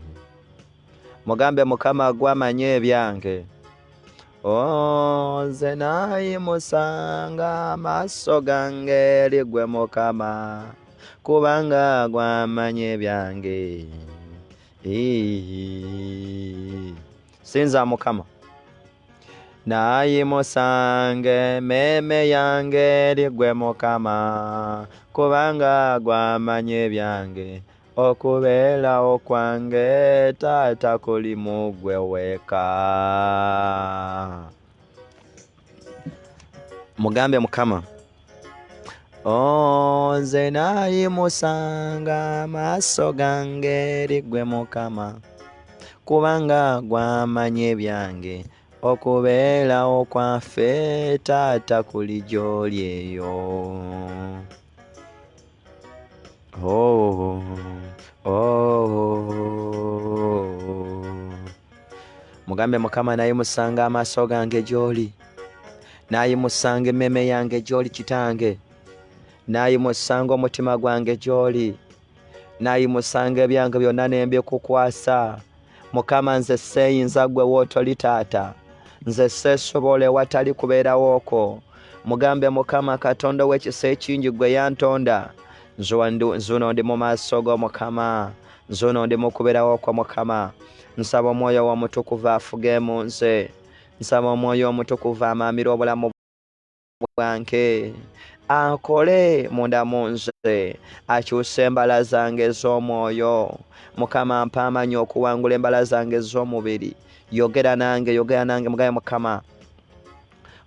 mugambe Mukama gwamanye ebyange Onze naye musanga amaaso gange eri gwe Mukama kubanga gwamanye ebyange sinza Mukama naye musange meme yange eri gwe Mukama kubanga gwamanye ebyange okubeera okwange taata kuli mu gwe weka mugambe Mukama Onze naye musanga amaaso gange eri gwe Mukama kubanga gwamanye ebyange okubeera okwaffe taata kuli gy'oli eyo mugambe Mukama naye musanga amaaso gange gy'oli naye musanga emmeme yange gy'oli kitange naye musanga omutima gwange gy'oli naye musanga ebyange byonna nembikukwasa Mukama nze seeyinza gwe wootoli taata nze seesobole watali kubeerawo okwo mugambe Mukama Katonda w'ekisa ekingi gwe yantonda nzuno ndi mu maaso g'Omukama nzuno ndi mu kubeerawo kwa Mukama nsaba omwoyo w'omutukuvu afuge mu nze nsaba omwoyo omutukuvu amaamira obulamu bwange akole munda mu nze akyuse embala zange ez'omwoyo Mukama mpa amanyi okuwangula embala zange ez'omubiri yogera nange mugaye Mukama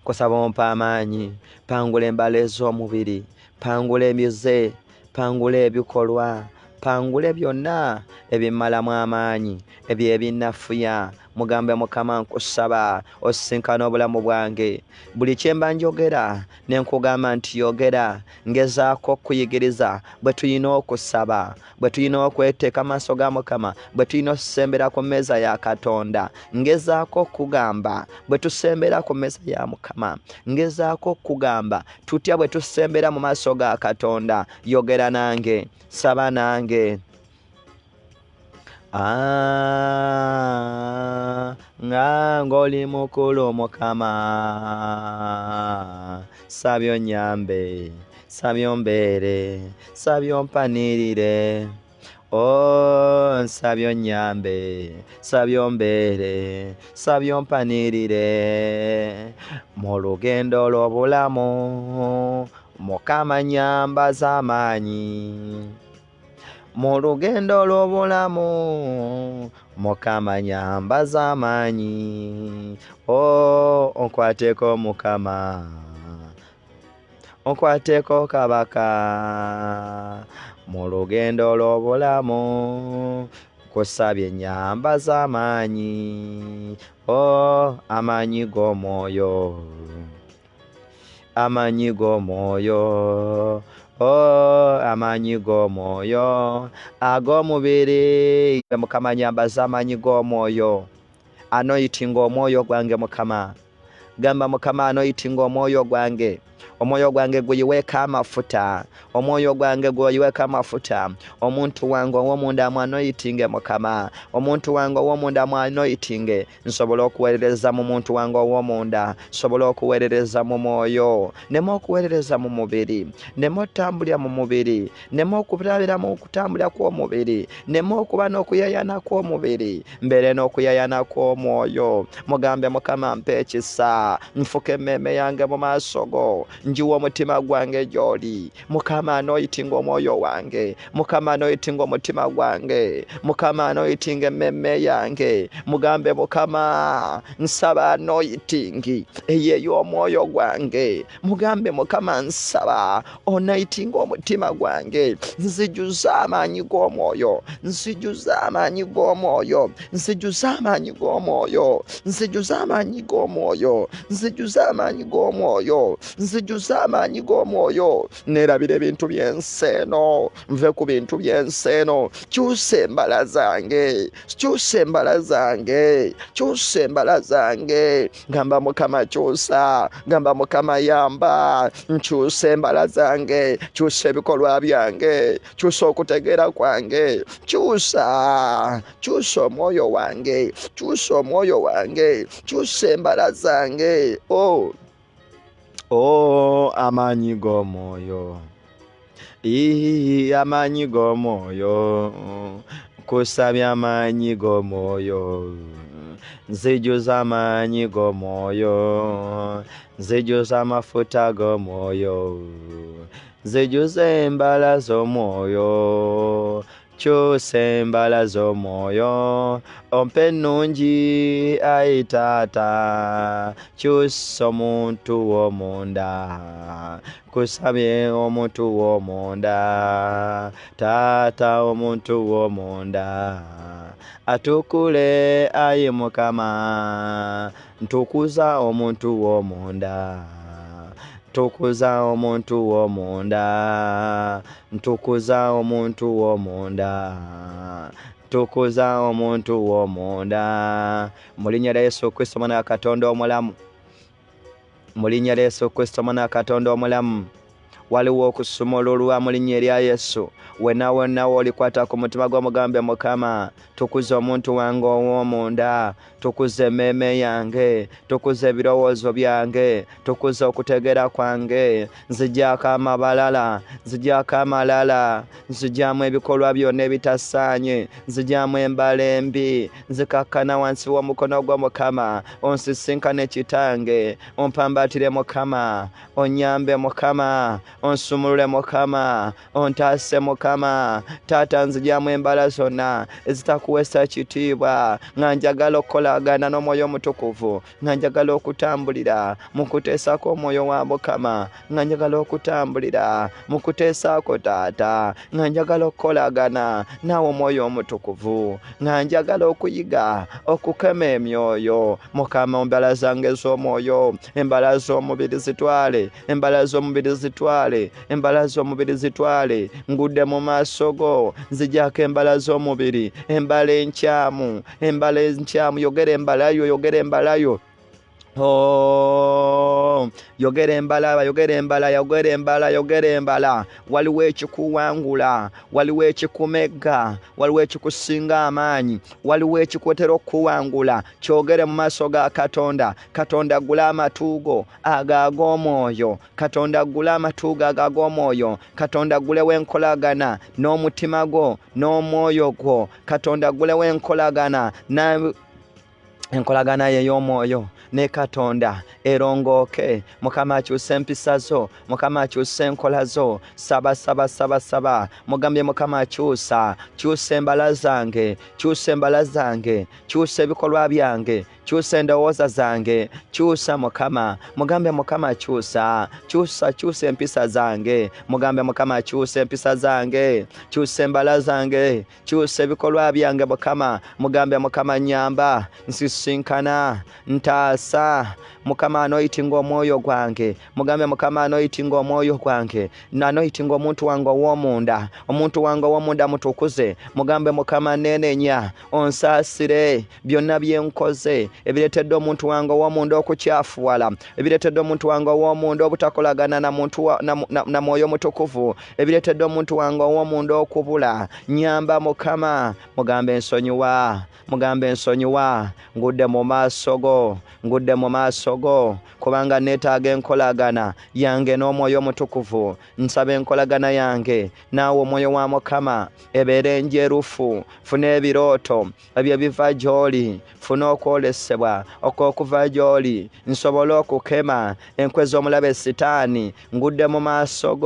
kusaba ompa amanyi pangula embala ez'omubiri pangula emize pangula ebikolwa pangule byonna ebimalamu amaanyi ebyebinnafuya mugambe Mukama nkusaba osisinkana obulamu bwange buli kyemba njogera nenkugamba nti yogera ngezaako okuyigiriza bwe tulina okusaba bwe tulina okweteeka amaaso ga Mukama bwe tulina okusembera ku mmeeza ya Katonda ngezaako okugamba bwe tusembera ku mmeeza ya Mukama ngezaako okugamba tutya bwe tusembera mu maaso ga Katonda yogera nange saba nange ng'oli mukulu Mukama sabyo nyambe sabyo mbeere sabyo mpanirire sabyo nyambe sabyo mbeere sabyo mpanirire mu lugendo lw'obulamu Mukama nyamba z'amaanyi mu lugendo lw'obulamu Mukama nyamba z'amaanyi onkwateko Mukama onkwateko Kabaka mu lugendo lw'obulamu kusabye nyamba z'amaanyi amaanyi g'omwoyo amaanyi g'omwoyo amaanyi g'omwoyo ag'omubiri Mukama nyambaza amaanyi g'omwoyo anoyitinga omwoyo gwange Mukama gamba Mukama anoyitinga omwoyo gwange omwoyo gwange guyiweeka amafuta omwoyo gwange guyiweeka amafuta omuntu wange ow'omunda mwanoyitinge Mukama omuntu wange ow'omunda mwanoyitinge nsobola okuweerereza mu muntu wange ow'omunda nsobola okuweerereza mu mwoyo nemu okuweerereza mu mubiri nemu otambulira mu mubiri nemu okutabira mu kutambulira kw'omubiri nemu okuba n'okuyayana kw'omubiri mbeere n'okuyayana kw'omwoyo mugambe Mukama mpa ekisa nfuka emmeeme yange mu maaso go njiwa omutima gwange gy'oli Mukama anoyitinga omwoyo wange Mukama anoyitinga omutima gwange Mukama anoyitinga emmeeme yange mugambe Mukama nsaba anoyitingi eyeyo omwoyo gwange mugambe Mukama nsaba onoyitinga omutima gwange nzijuza amaanyi g'omwoyo nzijuza amaanyi g'omwoyo nzijuza amaanyi g'omwoyo nzijuza amaanyi g'omwoyo nzijuza amaanyi g'omwoyo nzijuza amaanyi g'omwoyo neerabira ebintu by'ensi eno nve ku bintu by'ensi eno kyusa embala zange kyusa embala zange kyusa embala zange gamba Mukama kyusa gamba Mukama yamba nkyusa embala zange kyusa ebikolwa byange kyusa okutegeera kwange kyusa omwoyo wange kyusa omwoyo wange kyusa embala zange amaanyi g'omwoyo amaanyi g'omwoyo kusabya amaanyi g'omwoyo nzijuza amaanyi g'omwoyo nzijuza amafuta g'omwoyo nzijuza embala z'omwoyo kyusa embala z'omwoyo ompe ennungi ayi taata kyusa omuntu w'omunda kusabye omuntu w'omunda taata omuntu w'omunda atukule ayi Mukama ntukuza omuntu w'omunda tukuza omuntu w'omunda ntukuza omuntu w'omunda tukuza omuntu w'omunda mu linnya lya Yesu Kristo Omwana wa Katonda omulamu mu linnya lya Yesu Kristo Omwana wa Katonda omulamu waliwo okusumululwa mu linnya erya Yesu wena wolikwata ku mutima gw'omugambe Mukama tukuza omuntu wange ow'omunda tukuza emmeeme yange tukuza ebirowoozo byange tukuza okutegeera kwange nzigyako amabalala nzigyako amalala nzigyamu ebikolwa byonna ebitasaanye nzigyamu embala embi nzikakkana wansi w'omukono gwa Mukama onsisinkane kitange ompambatire Mukama onyambe Mukama onsumulule Mukama ontaase Mukama taata nzigyamu embala zonna ezitakuweesa kitiibwa nga njagala okukolagana n'omwoyo omutukuvu nga njagala okutambulira mu kuteesako omwoyo wa Mukama nga njagala okutambulira mu kuteesako taata nga njagala okukolagana naawe omwoyo omutukuvu nga njagala okuyiga okukema emyoyo Mukama embala zange z'omwoyo embala z'omubiri zitwale embala z'omubiri zitwale embala z'omubiri zitwale ngudde mu maaso go nzigyako embala z'omubiri embala enkyamu yogera embalayo yogera embala waliwo ekikuwangula waliwo ekikumegga waliwo ekikusinga amaanyi waliwo ekikutera okuwangula kyogere mu maaso ga Katonda Katonda gula amatuugo ag'omwoyo Katonda gula amatuugo ag'omwoyo Katonda gulewo enkolagana n'omutima gwo n'omwoyo gwo Katonda gulewo enkolagana enkolagana y'omwoyo ne Katonda erongooke Mukama akyusa empisa zo Mukama akyusa enkola zo saba mugambye Mukama akyusa embala zange kyusa ebikolwa byange kyusa endowooza zange kyusa Mukama mugambe Mukama kyusa empisa zange mugambe Mukama kyusa empisa zange kyusa embala zange kyusa ebikolwa byange Mukama mugambe Mukama nyamba nsisinkana ntaasa Mukama anoyitinga omwoyo gwange mugambe Mukama anoyitinga omwoyo gwange anoyitinga omuntu wange ow'omunda mutukuze mugambe Mukama nenenya onsaasire byonna bye nkoze wange ebiretedde omuntu wange ow'omunda okukyafuwala ebiretedde omuntu wange ow'omunda obutakolagana na mwoyo mutukuvu ebiretedde omuntu wange ow'omunda okubula nyamba Mukama mugambe nsonyiwa ngudde mu maaso go kubanga neetaaga enkolagana yange n'omwoyo mutukuvu nsaba enkolagana yange naawe omwoyo wa Mukama ebeere njerufu funa ebirooto ebyo biva gy'oli funa okwolesebwa okuva gy'oli nsobole okukema enkwe z'omulabe Sitaani ngudde mu maaso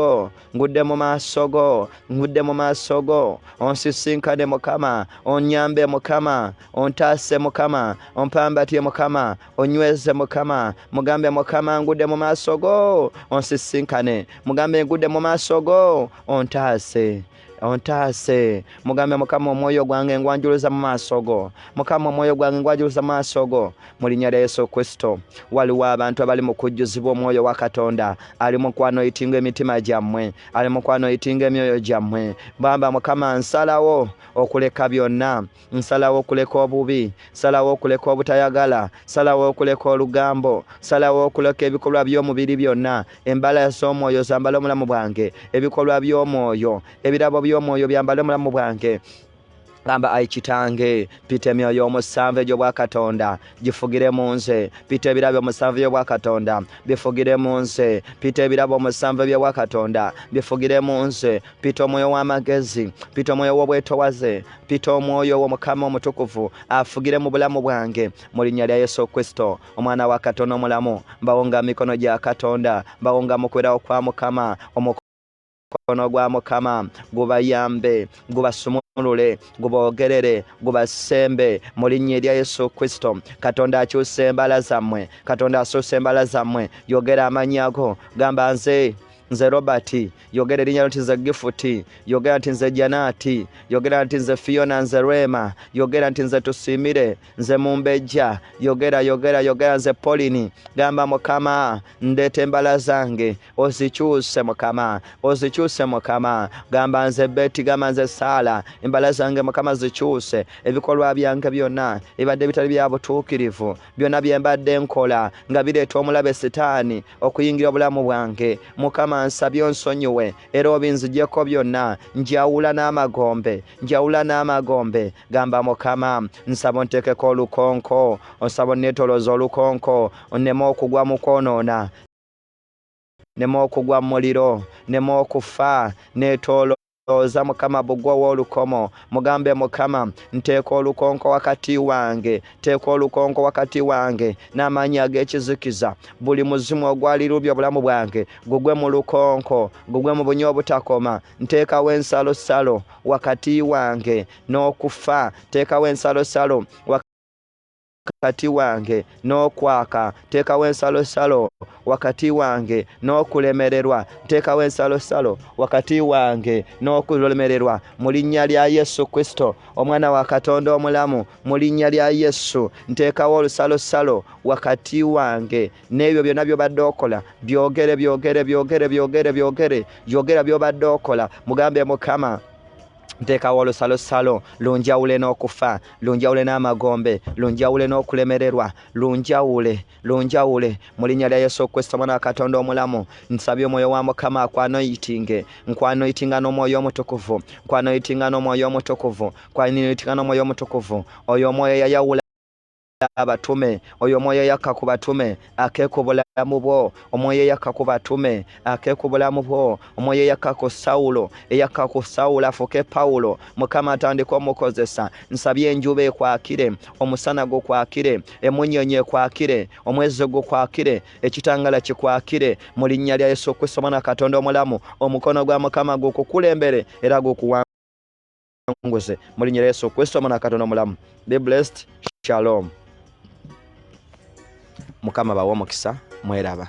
go onsisinkane Mukama onyambe Mukama ontaase Mukama ompambatye Mukama onyweze Mukama mugambe Mukama ngudde mu maaso go onsisinkane mugambe ngudde mu maaso go ontaase mugambe Mukama omwoyo gwange ngwanjuluza mu maaso go Mukama omwoyo gwange ngwanjuluza mu maaso go mu linnya lya Yesu Kristo waliwo abantu abali mu kujjuzibwa omwoyo wa Katonda ali mu kwanoyitinga emitima gyammwe ali mu kwanoyitinga emyoyo gyammwe bamba Mukama nsalawo okuleka byonna nsalawo okuleka obubi nsalawo okuleka obutayagala nsalawo okuleka olugambo nsalawo okuleka ebikolwa by'omubiri byonna embala z'omwoyo zambala omulamu bwange ebikolwa by'omwoyo ebirabo by'omwoyo byambala omulamu bwange gamba ayi kitange pita emyoyo omusanvu egyo bwa Katonda gifugire mu nze pita ebirabo omusanvu ebyo bwa Katonda bifugire mu nze pita ebirabo omusanvu ebyo bwa Katonda bifugire mu nze pita omwoyo w'amagezi pita omwoyo w'obwetowaze pita omwoyo w'Omukama omutukuvu afugire mu bulamu bwange mu linnya lya Yesu Kristo omwana wa Katonda omulamu mbawonga mikono gya Katonda mbawonga mukwerawo kwa Mukama omukono gwa Mukama gubayambe gubasumulule gubogerere gubasembe mu linnya lya Yesu Kristo Katonda akyuse embala zammwe Katonda asuuse embala zammwe yogera amannya go gamba nze Robert yogera erinnya nti nze Gifuti yogera nti nze Janati yogera nti nze Fiona nze Rema yogera nti nze Tusimire nze Mumbejja yogera nze Polini gamba Mukama ndete embala zange ozikyuse Mukama gamba nze Beti gamba nze Sala embala zange Mukama zikyuse ebikolwa byange byonna ebadde bitali bya butuukirivu byonna byembadde nkola nga bireeta omulabe Sitaani okuyingira obulamu bwange Mukama nsabye onsonyiwe era obinzigyeko byonna njawula n'amagombe gamba Mukama nsaba nteekeko olukonko onsaba neetoloza olukonko onnema okugwa mu kwonoona nnema okugwa mu muliro nnema okufa neetolo oza Mukama bugwa w'olukomo mugambe Mukama nteeka olukonko wakati wange n'amaanyi ag'ekizikiza buli muzimu ogwali lubya obulamu bwange gugwe mu lukonko gugwe mu bunyo obutakoma nteekawo ensalosalo wakati wange n'okufa nteekawo ensalosalo wakati wange n'okwaka teekawo ensalosalo wakati wange n'okulemererwa teekawo ensalosalo wakati wange n'okulemererwa mu linnya lya Yesu Kristo omwana wa Katonda omulamu mu linnya lya Yesu nteekawo olusalosalo wakati wange n'ebyo byonna by'obadde okola byogere by'obadde okola mugambe Mukama nteekawo olusalosalo lunjawule n'okufa lunjawule n'amagombe lunjawule n'okulemererwa lunjawule mu linnya lya Yesu Kristo omwana wa Katonda omulamu nsabye omwoyo wa Mukama nkwanoyitinga n'omwoyo omutukuvu oyo omwoyo yayawula abatume oyo omwoyo yakka ku batume akeeka obulamu bwo omwoyo yakka ku batume akeeka obulamu bwo omwoyo yakka ku Sawulo afuke Pawulo Mukama atandika omukozesa nsabye enjuba ekwakire omusana gukwakire emunyonyi ekwakire omwezi gukwakire ekitangala kikwakire mu linnya lya Yesu Kristo omwana Katonda omulamu omukono gwa Mukama gukukulembere era gukuwanguze mu linnya lya Yesu Kristo omwana Katonda omulamu. Be blessed. Shalom. Mukama bawe omukisa mweraba.